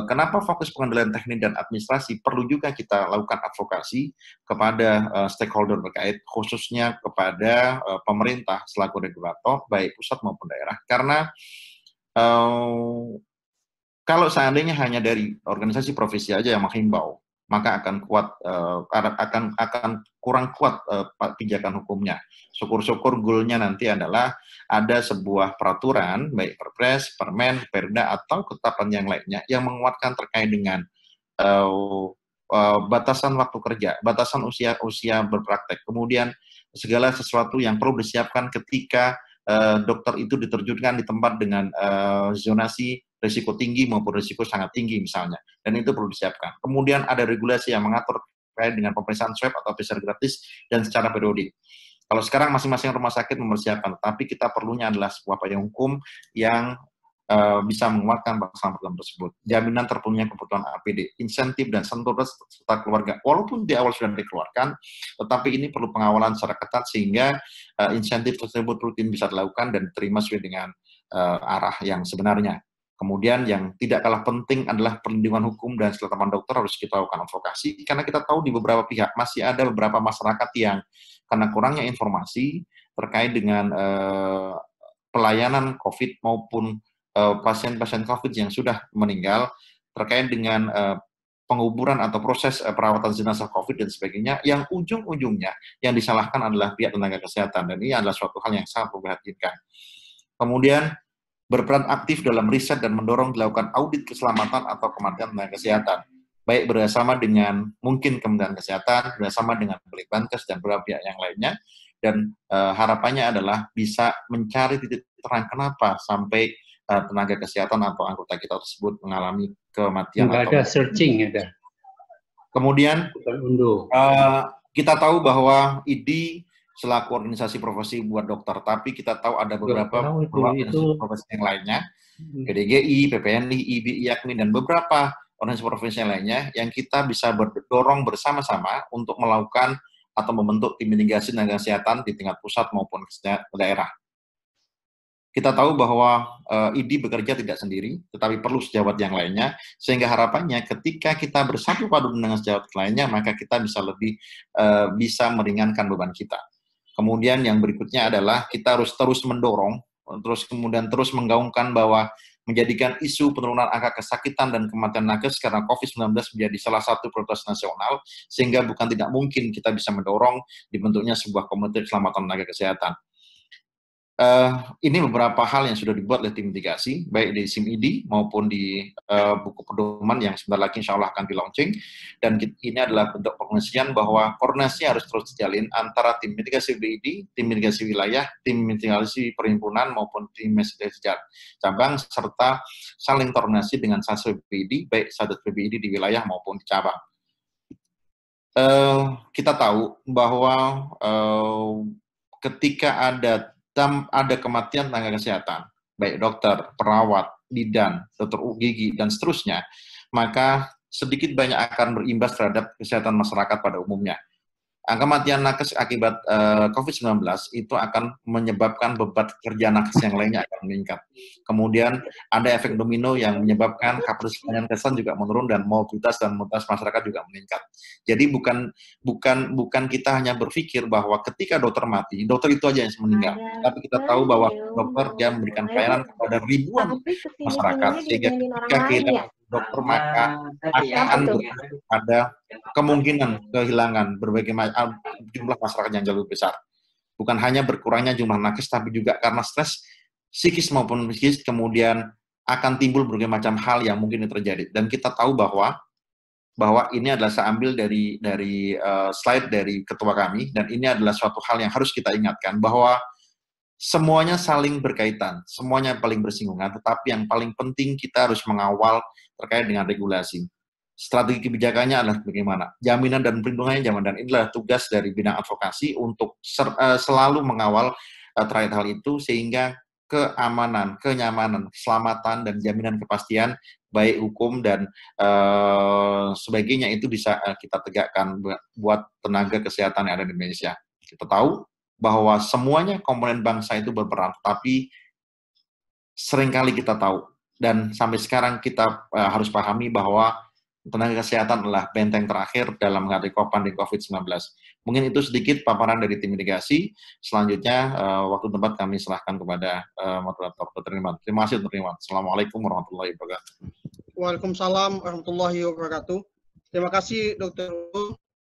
Kenapa fokus pengendalian teknik dan administrasi? Perlu juga kita lakukan advokasi kepada stakeholder terkait, khususnya kepada pemerintah selaku regulator, baik pusat maupun daerah. Karena kalau seandainya hanya dari organisasi profesi aja yang menghimbau, maka akan kurang kuat pijakan hukumnya. Syukur-syukur goalnya nanti adalah ada sebuah peraturan, baik Perpres, Permen, Perda, atau ketetapan yang lainnya yang menguatkan terkait dengan batasan waktu kerja, batasan usia berpraktek, kemudian segala sesuatu yang perlu disiapkan ketika dokter itu diterjunkan di tempat dengan zonasi risiko tinggi maupun risiko sangat tinggi misalnya, dan itu perlu disiapkan. Kemudian ada regulasi yang mengatur terkait dengan pemeriksaan swab atau PCR gratis dan secara periodik. Kalau sekarang masing-masing rumah sakit mempersiapkan, tapi kita perlunya adalah sebuah payung hukum yang bisa menguatkan pelaksanaan program tersebut. Jaminan terpenuhnya kebutuhan APD, insentif dan sentuhan serta keluarga. Walaupun di awal sudah dikeluarkan, tetapi ini perlu pengawalan secara ketat sehingga insentif tersebut rutin bisa dilakukan dan diterima sesuai dengan arah yang sebenarnya. Kemudian yang tidak kalah penting adalah perlindungan hukum dan keselamatan dokter harus kita lakukan advokasi, karena kita tahu di beberapa pihak masih ada beberapa masyarakat yang karena kurangnya informasi terkait dengan pelayanan COVID maupun pasien-pasien COVID yang sudah meninggal terkait dengan penguburan atau proses perawatan jenazah COVID dan sebagainya, yang ujung-ujungnya yang disalahkan adalah pihak tenaga kesehatan, dan ini adalah suatu hal yang sangat memprihatinkan. Kemudian berperan aktif dalam riset dan mendorong dilakukan audit keselamatan atau kematian tenaga kesehatan, baik bersama dengan mungkin Kementerian Kesehatan, bersama dengan Litbangkes dan beberapa pihak yang lainnya, dan harapannya adalah bisa mencari titik terang kenapa sampai tenaga kesehatan atau anggota kita tersebut mengalami kematian. Nggak ada searching, ada. Kemudian kita tahu bahwa ID selaku organisasi profesi buat dokter, tapi kita tahu ada beberapa organisasi profesi yang lainnya, PDGI, PPNI, IBI, IAKMI, dan beberapa organisasi profesi yang lainnya yang kita bisa berdorong bersama-sama untuk melakukan atau membentuk tim mitigasi tenaga kesehatan di tingkat pusat maupun daerah. Kita tahu bahwa ID bekerja tidak sendiri, tetapi perlu sejawat yang lainnya, sehingga harapannya ketika kita bersatu padu dengan sejawat lainnya, maka kita bisa lebih bisa meringankan beban kita. Kemudian yang berikutnya adalah kita harus terus mendorong, kemudian terus menggaungkan bahwa menjadikan isu penurunan angka kesakitan dan kematian nakes karena COVID-19 menjadi salah satu prioritas nasional, sehingga bukan tidak mungkin kita bisa mendorong dibentuknya sebuah komunitas keselamatan tenaga kesehatan. Ini beberapa hal yang sudah dibuat oleh tim mitigasi, baik di SIM-ID maupun di buku pedoman yang sebentar lagi insya Allah akan di-launching. Dan ini adalah bentuk pengusian bahwa koordinasi harus terus dijalin antara tim mitigasi BID, tim mitigasi wilayah, tim mitigasi perhimpunan maupun tim mitigasi cabang, serta saling koordinasi dengan Satgas BID, baik Satgas BID di wilayah maupun di cabang. Kita tahu bahwa ketika ada kematian tenaga kesehatan, baik dokter, perawat, bidan, dokter gigi, dan seterusnya, maka sedikit banyak akan berimbas terhadap kesehatan masyarakat pada umumnya. Angka kematian nakes akibat COVID-19 itu akan menyebabkan beban kerja nakes yang lainnya akan meningkat. Kemudian ada efek domino yang menyebabkan kapasitas pelayanan kesehatan juga menurun dan mobilitas masyarakat juga meningkat. Jadi bukan kita hanya berpikir bahwa ketika dokter mati, dokter itu aja yang meninggal. Tapi kita tahu bahwa dokter dia memberikan pelayanan kepada ribuan masyarakat, sehingga ketika kehilangan dokter maka akan ada kemungkinan kehilangan berbagai macam jumlah masyarakat yang jauh besar. Bukan hanya berkurangnya jumlah nakes, tapi juga karena stres psikis maupun psikis, kemudian akan timbul berbagai macam hal yang mungkin terjadi. Dan kita tahu bahwa ini adalah saya ambil dari slide dari ketua kami, dan ini adalah suatu hal yang harus kita ingatkan bahwa semuanya saling berkaitan, semuanya paling bersinggungan, tetapi yang paling penting kita harus mengawal terkait dengan regulasi. Strategi kebijakannya adalah bagaimana, jaminan dan perlindungannya dan inilah tugas dari bidang advokasi untuk selalu mengawal terkait hal itu, sehingga keamanan, kenyamanan, keselamatan, dan jaminan kepastian baik hukum dan sebagainya itu bisa kita tegakkan buat tenaga kesehatan yang ada di Indonesia. Kita tahu bahwa semuanya komponen bangsa itu berperan, tapi seringkali kita tahu dan sampai sekarang kita harus pahami bahwa tenaga kesehatan adalah benteng terakhir dalam menghadapi pandemi COVID-19. Mungkin itu sedikit paparan dari tim mitigasi. Selanjutnya, waktu tempat kami serahkan kepada moderator, Dr. Irman. Terima kasih, Dr. Irman. Assalamualaikum warahmatullahi wabarakatuh. Waalaikumsalam warahmatullahi wabarakatuh. Terima kasih, Dr.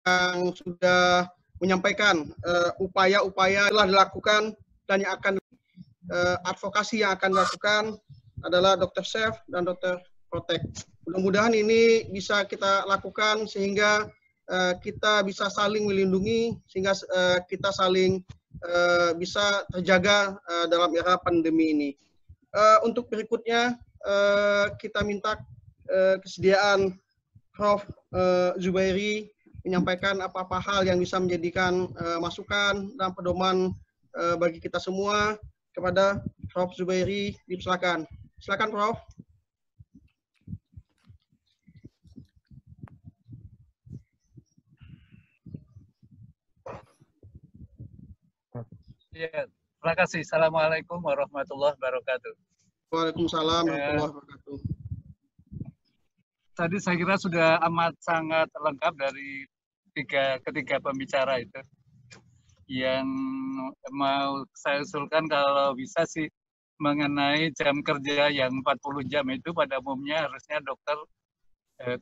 yang sudah menyampaikan upaya-upaya telah dilakukan dan yang akan advokasi yang akan dilakukan adalah Dr. Chef dan Dr. Protek. Mudah-mudahan ini bisa kita lakukan sehingga kita bisa saling melindungi, sehingga kita saling bisa terjaga dalam era pandemi ini. Untuk berikutnya kita minta kesediaan Prof. Zubairi menyampaikan apa-apa hal yang bisa menjadikan masukan dan pedoman bagi kita semua. Kepada Prof. Zubairi, dipersilakan. Silakan, Prof. Ya, terima kasih. Assalamualaikum warahmatullahi wabarakatuh. Waalaikumsalam warahmatullahi wabarakatuh. Tadi saya kira sudah amat sangat lengkap dari ketiga pembicara itu. Yang mau saya usulkan kalau bisa sih mengenai jam kerja yang 40 jam itu pada umumnya harusnya dokter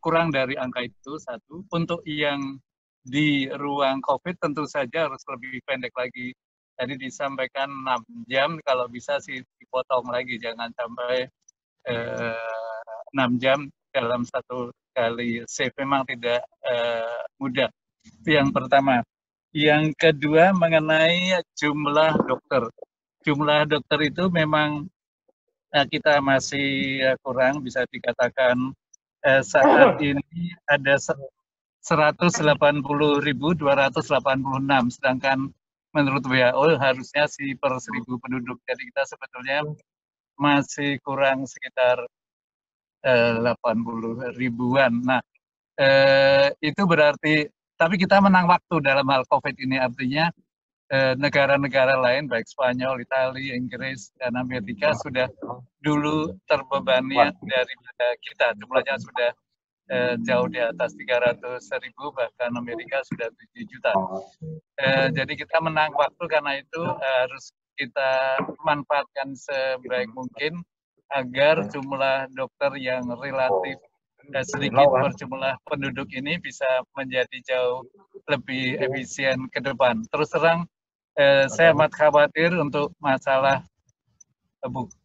kurang dari angka itu, satu. Untuk yang di ruang COVID tentu saja harus lebih pendek lagi. Tadi disampaikan 6 jam, kalau bisa sih dipotong lagi, jangan sampai 6 jam dalam satu kali shift. Memang tidak mudah. Itu yang pertama. Yang kedua mengenai jumlah dokter. Jumlah dokter itu memang kita masih kurang, bisa dikatakan saat ini ada 180.286, sedangkan menurut WHO harusnya sih per 1.000 penduduk. Jadi kita sebetulnya masih kurang sekitar 80 ribuan. Nah, itu berarti, tapi kita menang waktu dalam hal COVID ini, artinya negara-negara lain, baik Spanyol, Italia, Inggris, dan Amerika sudah dulu terbebani daripada kita. Jumlahnya sudah jauh di atas 300.000, bahkan Amerika sudah 7 juta. Jadi kita menang waktu, karena itu harus kita manfaatkan sebaik mungkin agar jumlah dokter yang relatif sedikit berjumlah penduduk ini bisa menjadi jauh lebih efisien ke depan. Terus terang, saya amat khawatir untuk masalah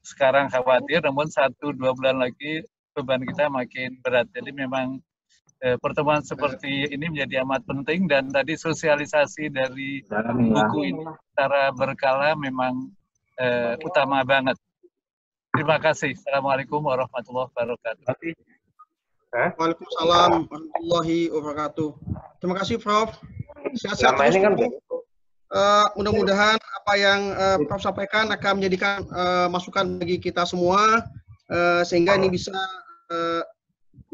sekarang khawatir, namun 1-2 bulan lagi beban kita makin berat. Jadi memang pertemuan seperti ini menjadi amat penting, dan tadi sosialisasi dari buku ini secara berkala memang utama banget. Terima kasih. Assalamualaikum warahmatullahi wabarakatuh. Waalaikumsalam warahmatullahi wabarakatuh. Terima kasih, Prof. Sehat-sehat terus. Mudah-mudahan apa yang Prof sampaikan akan menjadikan masukan bagi kita semua, sehingga ini bisa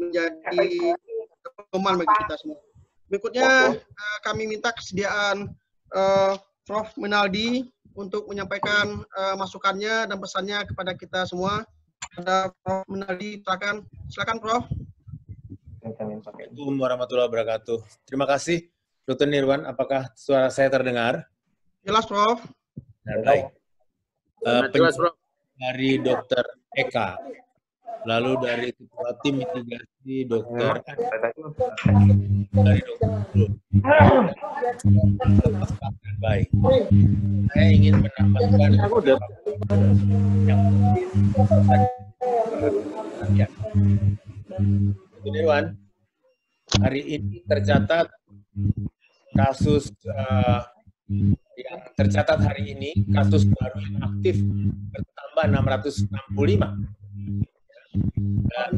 menjadi pedoman bagi kita semua. Berikutnya kami minta kesediaan Prof Minaldi untuk menyampaikan masukannya dan pesannya kepada kita semua. Ada Prof Minaldi, silakan Prof. Assalamualaikum warahmatullahi wabarakatuh. Terima kasih, Dr. Nirwan. Apakah suara saya terdengar? Jelas, Prof. Baik. Jelas, Prof. Dari Dr. Eka, lalu dari Ketua Tim Mitigasi Dr. dari Dr. Baik. Saya ingin menambahkan yang Dewan, hari ini tercatat kasus yang tercatat hari ini, kasus baru yang aktif bertambah 665. Dan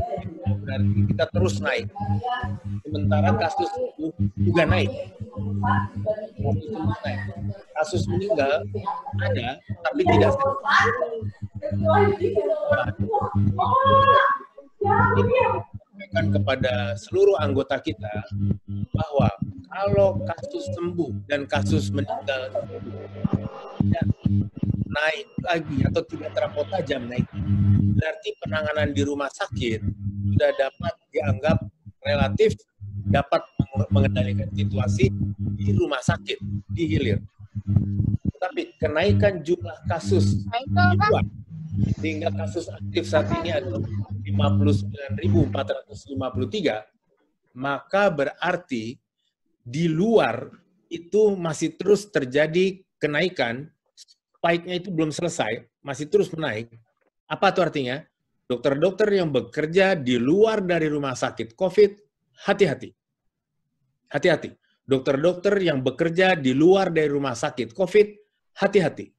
berarti kita terus naik. Sementara kasus juga naik. Kasus meninggal ada, tapi tidak sampaikan kepada seluruh anggota kita bahwa kalau kasus sembuh dan kasus meninggal tidak naik lagi atau tidak terampau tajam naik, berarti penanganan di rumah sakit sudah dapat dianggap relatif dapat mengendalikan situasi di rumah sakit, di hilir. Tetapi kenaikan jumlah kasus di luar, sehingga kasus aktif saat ini adalah 59.453, maka berarti di luar itu masih terus terjadi kenaikan, spike-nya itu belum selesai, masih terus menaik. Apa itu artinya? Dokter-dokter yang bekerja di luar dari rumah sakit COVID, hati-hati. Hati-hati. Dokter-dokter yang bekerja di luar dari rumah sakit COVID, hati-hati.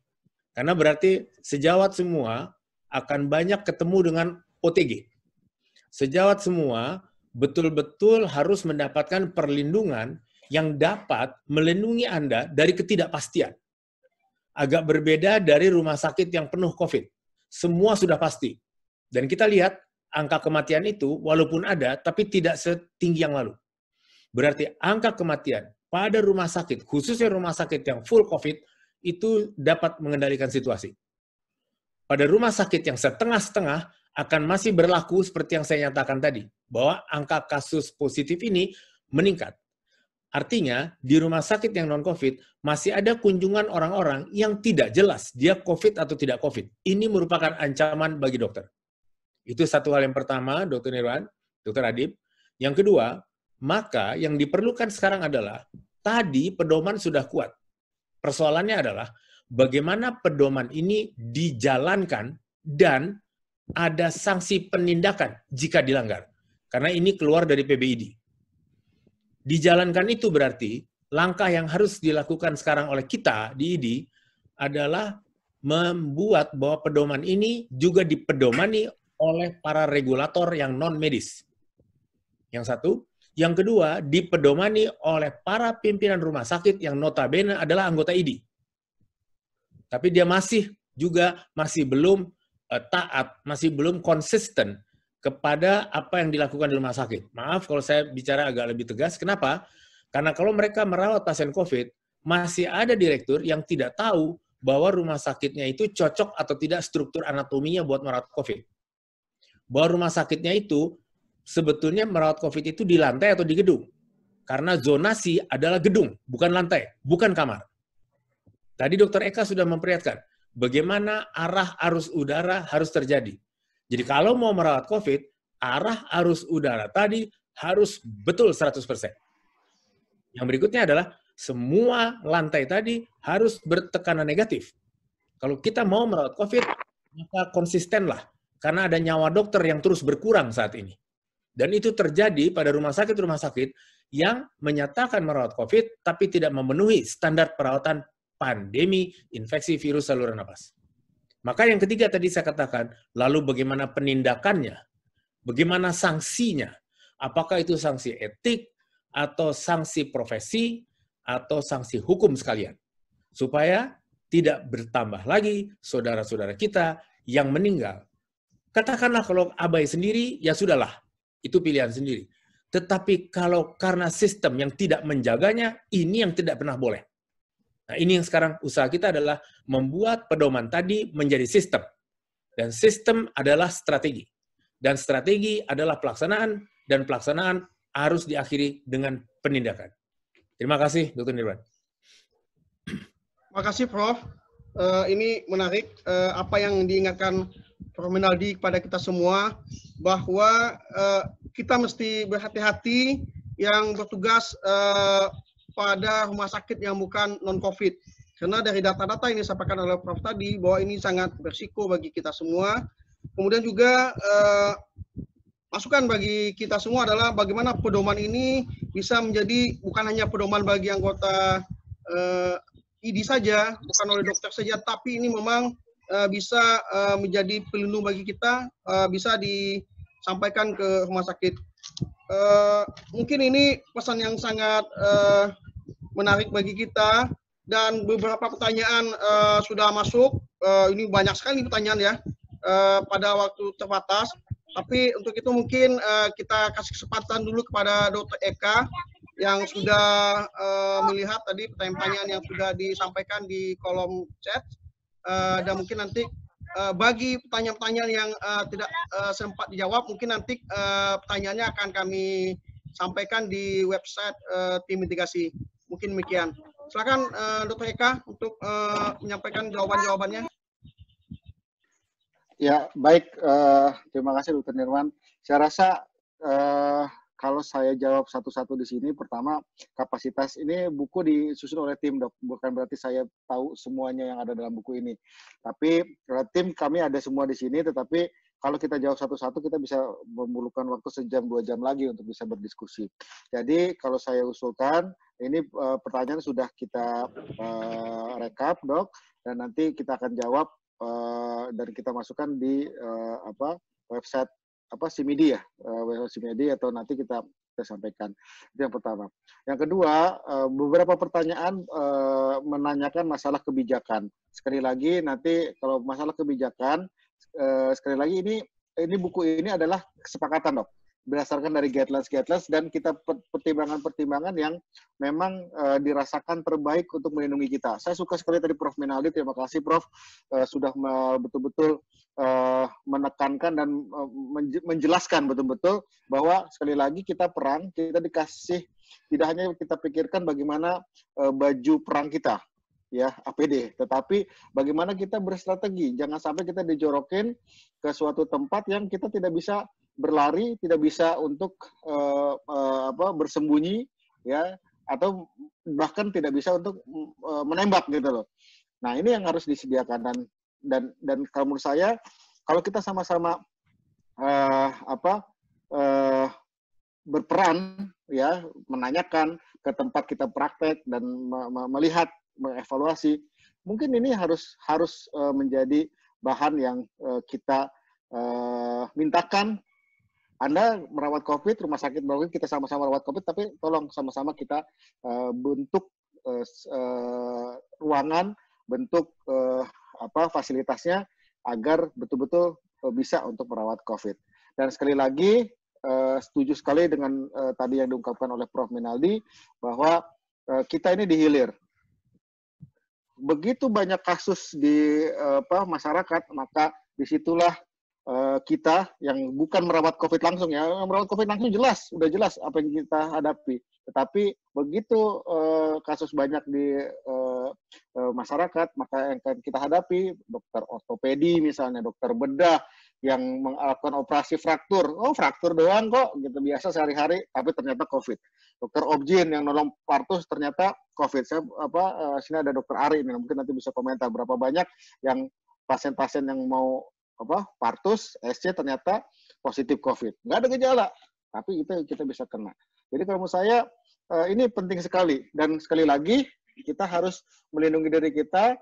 Karena berarti sejawat semua akan banyak ketemu dengan OTG. Sejawat semua betul-betul harus mendapatkan perlindungan yang dapat melindungi Anda dari ketidakpastian. Agak berbeda dari rumah sakit yang penuh COVID. Semua sudah pasti. Dan kita lihat angka kematian itu walaupun ada, tapi tidak setinggi yang lalu. Berarti angka kematian pada rumah sakit, khususnya rumah sakit yang full COVID, itu dapat mengendalikan situasi. Pada rumah sakit yang setengah-setengah akan masih berlaku seperti yang saya nyatakan tadi, bahwa angka kasus positif ini meningkat. Artinya, di rumah sakit yang non-COVID, masih ada kunjungan orang-orang yang tidak jelas dia COVID atau tidak COVID. Ini merupakan ancaman bagi dokter. Itu satu hal yang pertama, Dr. Nirwan, Dr. Adib. Yang kedua, maka yang diperlukan sekarang adalah, tadi pedoman sudah kuat. Persoalannya adalah, bagaimana pedoman ini dijalankan dan ada sanksi penindakan jika dilanggar. Karena ini keluar dari PBID. Dijalankan itu berarti, langkah yang harus dilakukan sekarang oleh kita di ID adalah membuat bahwa pedoman ini juga dipedomani oleh para regulator yang non-medis. Yang satu. Yang kedua, dipedomani oleh para pimpinan rumah sakit yang notabene adalah anggota ID. Tapi dia masih belum taat, masih belum konsisten kepada apa yang dilakukan di rumah sakit. Maaf kalau saya bicara agak lebih tegas. Kenapa? Karena kalau mereka merawat pasien COVID, masih ada direktur yang tidak tahu bahwa rumah sakitnya itu cocok atau tidak struktur anatominya buat merawat COVID. Bahwa rumah sakitnya itu sebetulnya merawat COVID itu di lantai atau di gedung. Karena zonasi adalah gedung, bukan lantai, bukan kamar. Tadi Dr. Eka sudah memperlihatkan bagaimana arah arus udara harus terjadi. Jadi kalau mau merawat COVID, arah arus udara tadi harus betul 100%. Yang berikutnya adalah semua lantai tadi harus bertekanan negatif. Kalau kita mau merawat COVID, maka konsistenlah. Karena ada nyawa dokter yang terus berkurang saat ini. Dan itu terjadi pada rumah sakit yang menyatakan merawat COVID, tapi tidak memenuhi standar perawatan pandemi infeksi virus saluran napas. Maka yang ketiga tadi saya katakan, lalu bagaimana penindakannya? Bagaimana sanksinya? Apakah itu sanksi etik, atau sanksi profesi, atau sanksi hukum sekalian. Supaya tidak bertambah lagi saudara-saudara kita yang meninggal. Katakanlah kalau abai sendiri, ya sudahlah. Itu pilihan sendiri. Tetapi kalau karena sistem yang tidak menjaganya, ini yang tidak pernah boleh. Nah, ini yang sekarang usaha kita adalah membuat pedoman tadi menjadi sistem. Dan sistem adalah strategi. Dan strategi adalah pelaksanaan, dan pelaksanaan harus diakhiri dengan penindakan. Terima kasih, Dr. Nirwan. Terima kasih, Prof. Ini menarik apa yang diingatkan Prof. Minaldi kepada kita semua, bahwa kita mesti berhati-hati yang bertugas pada rumah sakit yang bukan non-COVID. Karena dari data-data yang disampaikan oleh Prof. tadi, bahwa ini sangat berisiko bagi kita semua. Kemudian juga masukan bagi kita semua adalah bagaimana pedoman ini bisa menjadi bukan hanya pedoman bagi anggota ID saja, bukan oleh dokter saja, tapi ini memang bisa menjadi pelindung bagi kita, bisa disampaikan ke rumah sakit. Mungkin ini pesan yang sangat menarik bagi kita, dan beberapa pertanyaan sudah masuk. Ini banyak sekali pertanyaan ya, pada waktu terbatas. Tapi untuk itu mungkin kita kasih kesempatan dulu kepada Dr. Eka yang sudah melihat tadi pertanyaan-pertanyaan yang sudah disampaikan di kolom chat. Dan mungkin nanti bagi pertanyaan-pertanyaan yang tidak sempat dijawab, mungkin nanti pertanyaannya akan kami sampaikan di website tim mitigasi. Mungkin demikian. Silakan Dr. Eka untuk menyampaikan jawaban-jawabannya. Ya, baik. Terima kasih Dr. Nirwan. Saya rasa kalau saya jawab satu-satu di sini, pertama, kapasitas ini buku disusun oleh tim, Dok. Bukan berarti saya tahu semuanya yang ada dalam buku ini. Tapi tim kami ada semua di sini, tetapi kalau kita jawab satu-satu, kita bisa memerlukan waktu sejam, 2 jam lagi untuk bisa berdiskusi. Jadi, kalau saya usulkan, ini pertanyaan sudah kita rekap, Dok, dan nanti kita akan jawab dan kita masukkan di website CIMIDI ya, CIMIDI, atau nanti kita sampaikan. Itu yang pertama. Yang kedua, beberapa pertanyaan menanyakan masalah kebijakan. Sekali lagi nanti kalau masalah kebijakan, sekali lagi ini buku ini adalah kesepakatan, Dok, berdasarkan dari guidelines dan kita pertimbangan-pertimbangan yang memang dirasakan terbaik untuk melindungi kita. Saya suka sekali tadi Prof. Minaldi, terima kasih Prof. Sudah betul-betul menekankan dan menjelaskan betul-betul bahwa sekali lagi kita perang, kita dikasih, tidak hanya kita pikirkan bagaimana baju perang kita, ya APD, tetapi bagaimana kita berstrategi. Jangan sampai kita dijorokin ke suatu tempat yang kita tidak bisa berlari, tidak bisa untuk bersembunyi, ya, atau bahkan tidak bisa untuk menembak gitu loh. Nah, ini yang harus disediakan, dan kalau menurut saya kalau kita sama-sama berperan, ya, menanyakan ke tempat kita praktek dan melihat, mengevaluasi, mungkin ini harus menjadi bahan yang kita mintakan. Anda merawat COVID, rumah sakit merawat, kita sama-sama merawat COVID, tapi tolong sama-sama kita bentuk ruangan, bentuk fasilitasnya agar betul-betul bisa untuk merawat COVID. Dan sekali lagi, setuju sekali dengan tadi yang diungkapkan oleh Prof. Minaldi, bahwa kita ini dihilir. begitu banyak kasus di masyarakat, maka disitulah kita yang bukan merawat COVID langsung ya, merawat COVID langsung udah jelas apa yang kita hadapi. Tetapi begitu kasus banyak di masyarakat, maka yang akan kita hadapi dokter ortopedi misalnya, dokter bedah yang melakukan operasi fraktur. Oh, fraktur doang kok, gitu biasa sehari-hari, tapi ternyata COVID. Dokter obgyn yang nolong partus ternyata COVID. Saya sini ada dokter Ari ini, mungkin nanti bisa komentar berapa banyak yang pasien-pasien yang mau partus, SC ternyata positif COVID. Nggak ada gejala, tapi itu kita bisa kena. Jadi kalau menurut saya ini penting sekali. Dan sekali lagi, kita harus melindungi diri kita,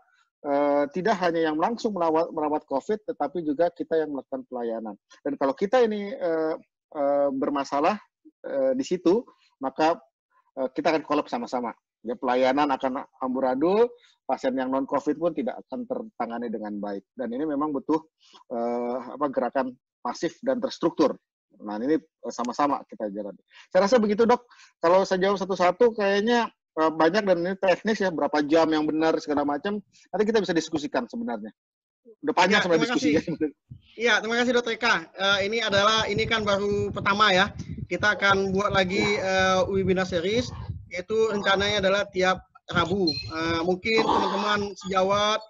tidak hanya yang langsung merawat COVID, tetapi juga kita yang melakukan pelayanan. Dan kalau kita ini bermasalah di situ, maka kita akan kolaps sama-sama. Ya, pelayanan akan amburadul, pasien yang non-COVID pun tidak akan tertangani dengan baik. Dan ini memang butuh gerakan masif dan terstruktur. Nah, ini sama-sama kita jalani. Saya rasa begitu, Dok. Kalau saya jawab satu-satu, kayaknya banyak dan ini teknis ya, berapa jam yang benar, segala macam. Nanti kita bisa diskusikan sebenarnya. Udah panjang sebenarnya diskusinya. Iya, terima kasih Dr. Eka. Ini kan baru pertama ya. Kita akan buat lagi webinar series, yaitu rencananya adalah tiap Rabu. Mungkin teman-teman sejawat,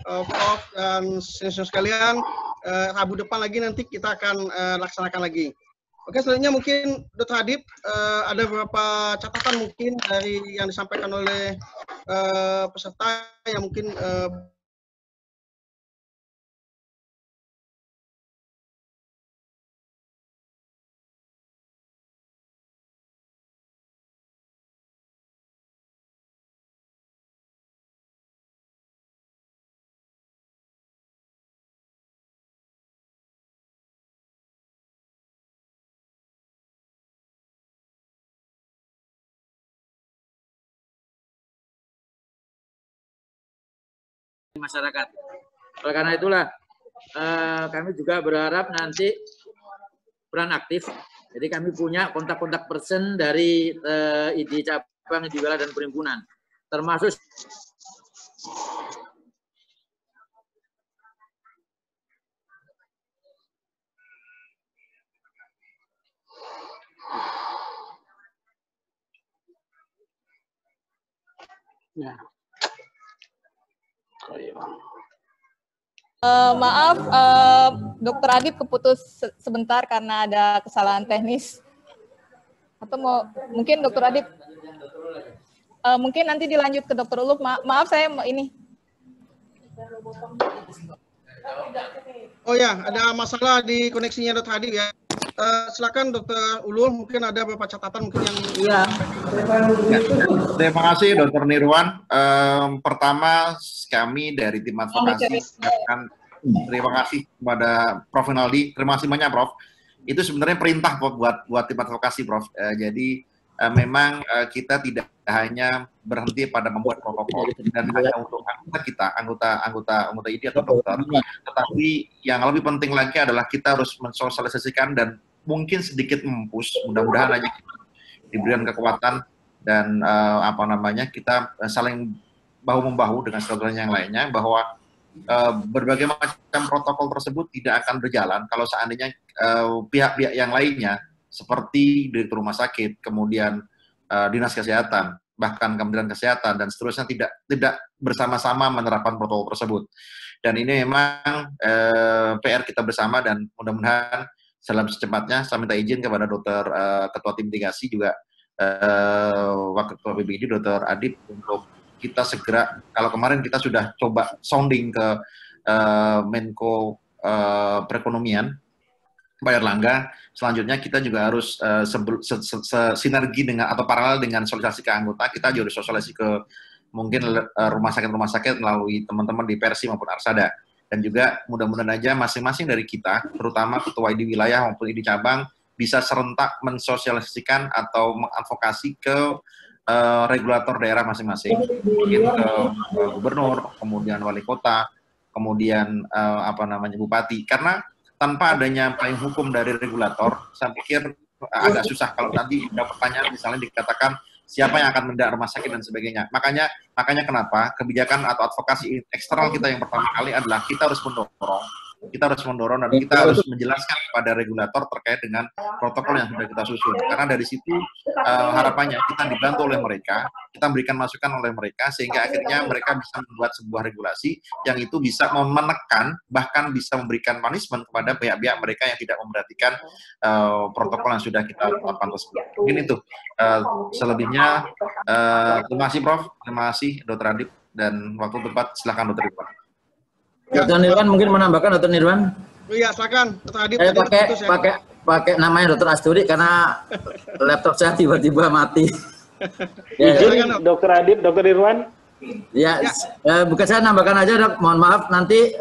Prof dan senior sekalian, Rabu depan lagi nanti kita akan laksanakan lagi. Oke, selanjutnya mungkin Dr. Adib, ada beberapa catatan mungkin dari yang disampaikan oleh peserta yang mungkin masyarakat. Oleh karena itulah kami juga berharap nanti peran aktif. Jadi kami punya kontak-kontak person dari ID cabang, ID wilayah dan perhimpunan, termasuk ya. Maaf, Dokter Adib keputus sebentar karena ada kesalahan teknis. Atau mungkin Dokter Adib, mungkin nanti dilanjut ke Dokter Uluf. Maaf saya ini. Oh ya, ada masalah di koneksinya Dokter Adib ya. Silakan Dokter Ulul, mungkin ada beberapa catatan mungkin yang. Iya. Terima kasih Dokter Nirwan. Pertama kami dari tim advokasi akan terima kasih kepada Prof. Rinaldi. Terima kasih banyak Prof. Itu sebenarnya perintah buat tim advokasi Prof. Jadi memang kita tidak hanya berhenti pada membuat protokol dan hanya untuk anggota ID atau dokter, tetapi yang lebih penting lagi adalah kita harus mensosialisasikan dan mungkin sedikit mempush, mudah-mudahan aja kita diberikan kekuatan dan kita saling bahu-membahu dengan saudara yang lainnya, bahwa berbagai macam protokol tersebut tidak akan berjalan kalau seandainya pihak-pihak yang lainnya seperti Direktur Rumah Sakit, kemudian Dinas Kesehatan, bahkan Kementerian Kesehatan dan seterusnya tidak bersama-sama menerapkan protokol tersebut. Dan ini memang PR kita bersama, dan mudah-mudahan dalam secepatnya saya minta izin kepada Dokter Ketua Tim Mitigasi juga Wakil Ketua PBID Dr. Adib untuk kita segera, kalau kemarin kita sudah coba sounding ke Menko Perekonomian Pak Erlangga, selanjutnya kita juga harus sinergi dengan atau paralel dengan sosialisasi ke anggota, kita juga harus sosialisasi ke mungkin rumah sakit melalui teman-teman di Persi maupun Arsada. Dan juga mudah-mudahan aja masing-masing dari kita, terutama ketua ID wilayah maupun ID cabang, bisa serentak mensosialisasikan atau mengadvokasi ke regulator daerah masing-masing, mungkin ke gubernur, kemudian wali kota, kemudian bupati. Karena tanpa adanya payung hukum dari regulator, saya pikir agak susah kalau nanti ada pertanyaan misalnya dikatakan siapa yang akan mendak rumah sakit dan sebagainya. Makanya kenapa kebijakan atau advokasi eksternal kita yang pertama kali adalah kita harus mendorong dan kita harus menjelaskan kepada regulator terkait dengan protokol yang sudah kita susun. Karena dari situ harapannya kita dibantu oleh mereka, kita memberikan masukan oleh mereka, sehingga akhirnya mereka bisa membuat sebuah regulasi yang itu bisa menekan, bahkan bisa memberikan punishment kepada pihak-pihak mereka yang tidak memperhatikan protokol yang sudah kita tetapkan tersebut. Mungkin itu. Selebihnya, terima kasih Prof, terima kasih Dr. Adib, dan waktu tepat silakan Dr. Ridwan. Dr. Nirwan mungkin menambahkan, Dr. Nirwan? Iya, silakan. Dr. Adib. Pakai namanya Dr. Asturi karena laptop saya tiba-tiba mati. Izin Dr. Adib, Dr. Nirwan. Ya. Bukan saya nambahkan aja, Dok. Mohon maaf nanti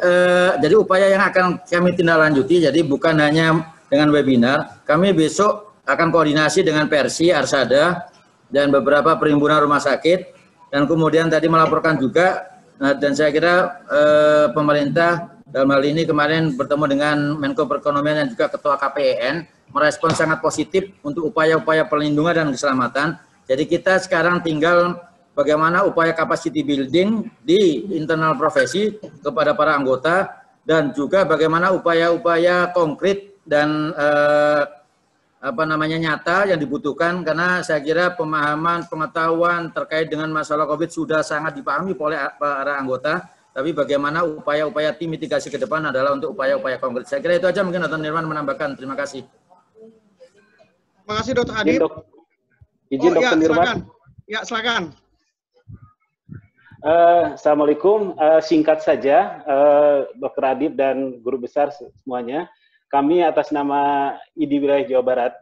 jadi upaya yang akan kami tindak lanjuti, jadi bukan hanya dengan webinar, kami besok akan koordinasi dengan Persi, Arsada, dan beberapa perhimpunan rumah sakit, dan kemudian tadi melaporkan juga. Dan saya kira pemerintah dalam hal ini kemarin bertemu dengan Menko Perekonomian dan juga Ketua KPEN merespon sangat positif untuk upaya-upaya perlindungan dan keselamatan. Jadi kita sekarang tinggal bagaimana upaya capacity building di internal profesi kepada para anggota, dan juga bagaimana upaya-upaya konkret dan nyata yang dibutuhkan, karena saya kira pemahaman pengetahuan terkait dengan masalah COVID sudah sangat dipahami oleh para anggota, tapi bagaimana upaya-upaya tim mitigasi ke depan adalah untuk upaya-upaya konkret. Saya kira itu aja, mungkin Dr. Nirwan menambahkan. Terima kasih. Terima kasih Dr. Adib. Izin Dr. Nirwan. Silakan. Ya, silakan. Assalamualaikum. Singkat saja, Dr. Adib dan guru besar semuanya. Kami atas nama ID Wilayah Jawa Barat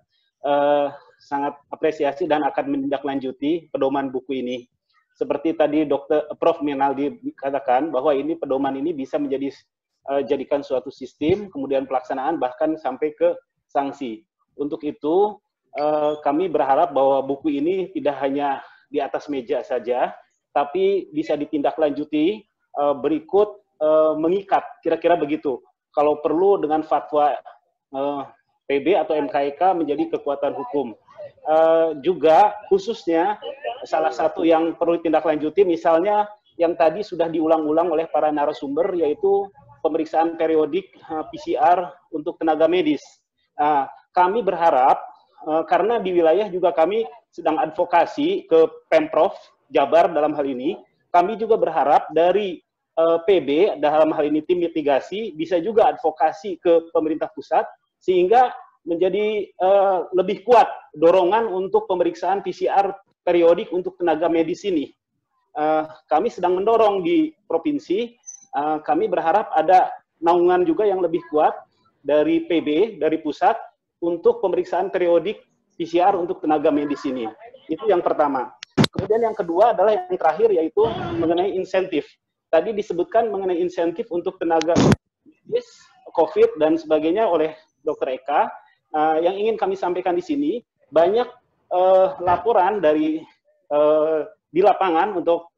sangat apresiasi dan akan menindaklanjuti pedoman buku ini. Seperti tadi Prof. Minaldi katakan bahwa ini pedoman ini bisa jadikan suatu sistem, kemudian pelaksanaan bahkan sampai ke sanksi. Untuk itu kami berharap bahwa buku ini tidak hanya di atas meja saja, tapi bisa ditindaklanjuti berikut mengikat, kira-kira begitu. Kalau perlu dengan fatwa PB atau MKEK menjadi kekuatan hukum. Juga khususnya salah satu yang perlu ditindaklanjuti misalnya yang tadi sudah diulang-ulang oleh para narasumber, yaitu pemeriksaan periodik PCR untuk tenaga medis. Kami berharap, karena di wilayah juga kami sedang advokasi ke Pemprov Jabar dalam hal ini, kami juga berharap dari PB dalam hal ini tim mitigasi bisa juga advokasi ke pemerintah pusat sehingga menjadi lebih kuat dorongan untuk pemeriksaan PCR periodik untuk tenaga medis ini. Kami sedang mendorong di provinsi, kami berharap ada naungan juga yang lebih kuat dari PB, dari pusat untuk pemeriksaan periodik PCR untuk tenaga medis ini. Itu yang pertama. Kemudian yang kedua adalah yang terakhir, yaitu mengenai insentif. Tadi disebutkan mengenai insentif untuk tenaga medis, COVID, dan sebagainya oleh Dr. Eka. Yang ingin kami sampaikan di sini, banyak laporan dari di lapangan untuk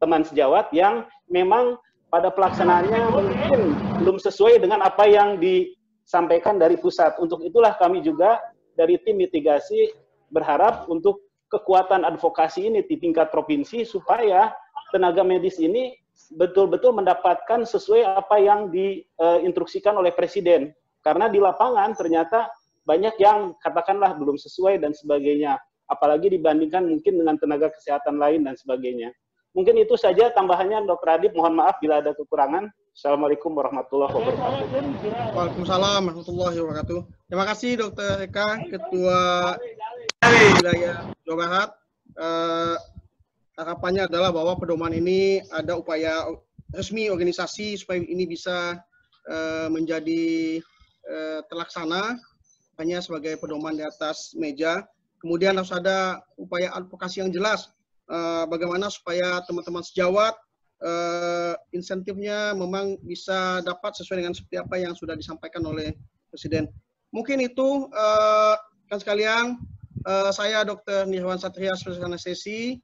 teman sejawat yang memang pada pelaksanaannya mungkin belum sesuai dengan apa yang disampaikan dari pusat. Untuk itulah kami juga dari tim mitigasi berharap untuk kekuatan advokasi ini di tingkat provinsi supaya tenaga medis ini betul-betul mendapatkan sesuai apa yang diinstruksikan oleh Presiden. Karena di lapangan ternyata banyak yang katakanlah belum sesuai dan sebagainya. Apalagi dibandingkan mungkin dengan tenaga kesehatan lain dan sebagainya. Mungkin itu saja tambahannya Dr. Adib. Mohon maaf bila ada kekurangan. Assalamualaikum warahmatullahi wabarakatuh. Waalaikumsalam warahmatullahi wabarakatuh. Terima kasih Dr. Eka, Ketua Wilayah Jawa Barat. Harapannya adalah bahwa pedoman ini ada upaya resmi organisasi supaya ini bisa menjadi terlaksana hanya sebagai pedoman di atas meja. Kemudian harus ada upaya advokasi yang jelas bagaimana supaya teman-teman sejawat insentifnya memang bisa dapat sesuai dengan seperti apa yang sudah disampaikan oleh Presiden. Mungkin itu kan sekalian, saya Dr. Nirwan Satria, spesialis anestesi,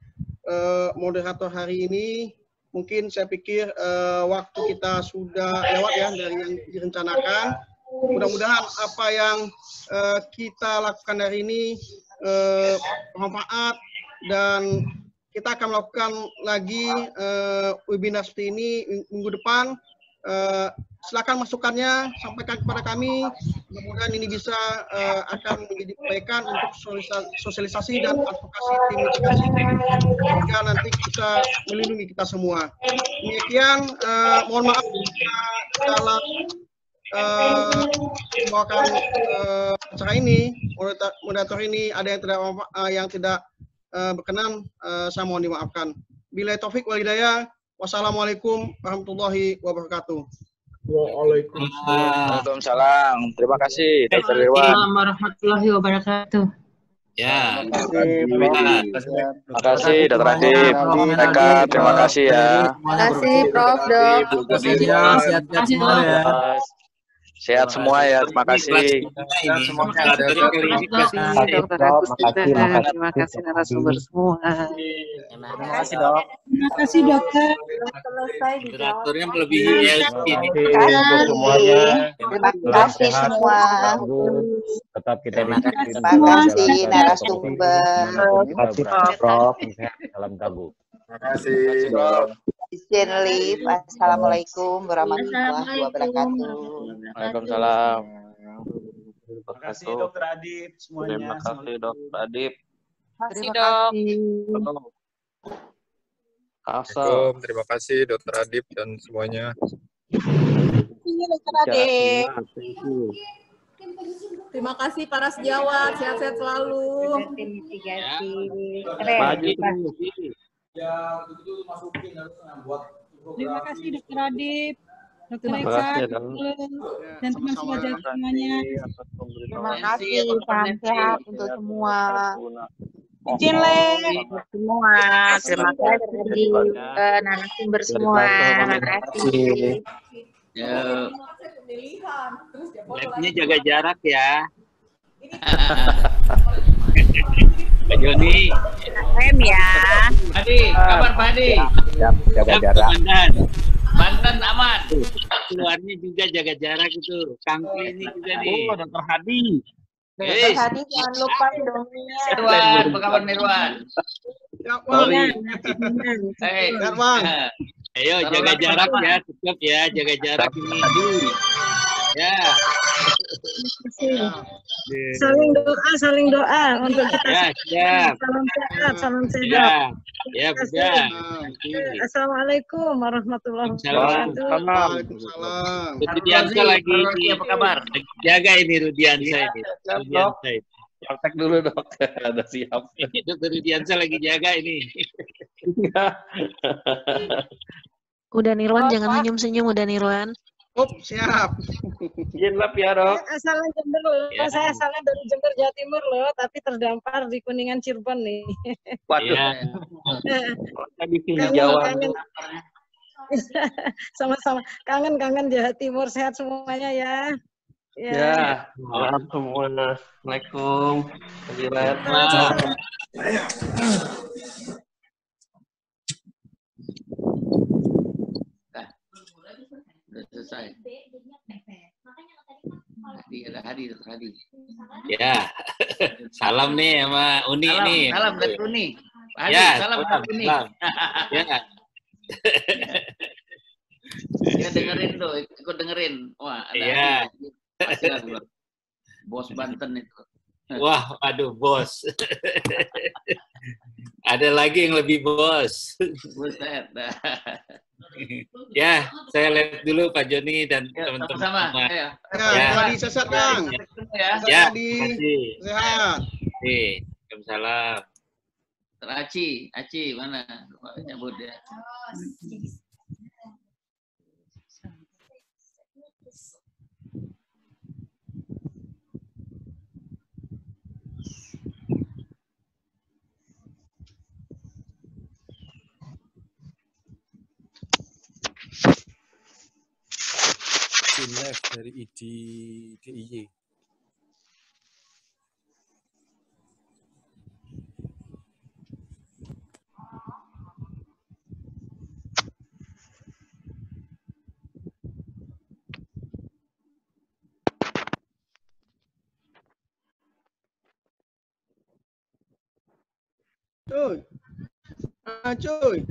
moderator hari ini. Mungkin saya pikir waktu kita sudah lewat ya dari yang direncanakan. Mudah-mudahan apa yang kita lakukan hari ini bermanfaat dan kita akan melakukan lagi webinar seperti ini minggu depan. Silakan masukannya, sampaikan kepada kami. Mudah-mudahan ini bisa akan menjadi kebaikan untuk sosialisasi dan advokasi tim mitigasi sehingga nanti bisa melindungi kita semua. Demikian, mohon maaf dalam membawakan acara ini, moderator ini ada yang tidak berkenan, saya mohon dimaafkan. Billahi taufik wal hidayah. Wassalamualaikum warahmatullahi wabarakatuh. Waalaikumsalam. Terima kasih, Dr. Irwan. Waalaikumsalam warahmatullahi wabarakatuh. Ya, Terima kasih, Dr. Adib. Eka, terima kasih ya. Terima kasih, Prof. Dok. Sehat-sehat semua ya. Sehat semua ya, terima kasih. Terima kasih narasumber semua. Terima kasih, Dok. Terima kasih, Dokter. Selesai dijawab. moderatornya melebihi semuanya. Terima kasih semua. Tetap kita Terima kasih narasumber. Terima kasih Prof. Salam tabu. Terima kasih, Prof. Izin live. Assalamualaikum warahmatullahi wabarakatuh. Waalaikumsalam. Terima kasih Dr. Adib semuanya. Terima kasih Dr. Adib. Terima kasih. Asal. Terima kasih Dr. Adib dan semuanya. Dr. Adib. Terima kasih para sejawat, sehat-sehat selalu. Terima kasih Dr. Adib, Dr. Terima Eka, kasih, dan teman semuanya semuanya. Terima kasih. Salam sehat untuk semua. Izin Le. Semua. Terima kasih narasumber semua. Terima kasih. Ya, labnya jaga jarak ya. Pak Joni. Rem ya. Padi, kabar Padi? Jaga jarak. Banten aman. Keluarnya juga jaga jarak itu. Kangki ini juga nih. Oh, Dr. Hadi. Dr. Hadi jangan lupa dongnya. Mirwan, apa kabar Mirwan? Hei, Bang. Ayo jaga jarak ya, tetap ya, jaga jarak ini. Ya. Saling doa untuk kita. Ya, siap. Salam sehat. Ya, ya, sudah. Assalamualaikum warahmatullahi wabarakatuh. Waalaikumsalam. Rudiansa lagi ini, apa kabar? Jaga ini Rudiansa ini. Rudiansa ini. Praktek dulu dok, ada siap. Dokter Rudiansa lagi jaga ini. Udah Nirwan, jangan senyum-senyum udah Nirwan. Siap. Izin lap ya dok. Asalnya Jember loh, saya asalnya dari Jember Jawa Timur loh, tapi terdampar di Kuningan Cirebon nih. Waduh. Di sini Jawa. Sama-sama. Kangen Jawa Timur, sehat semuanya ya. Ya, salam semua. Assalamualaikum. Sudah selesai. Hadi. Ya, salam nih sama Uni nih. Salam dari Uni. Ya, salam dari Uni. Ya. Ya dengerin tuh, ikut dengerin. Wah, ada bos Banten itu. Wah, aduh bos. Ada lagi yang lebih bos. Buset. Ya, saya lihat dulu Pak Joni dan teman-teman. Sama. Ya. Tadi sesat Kang. Ya. Sehat. Waalaikumsalam. Aci mana? Nyebut ya. Live dari DIY. Cuy. Cuy.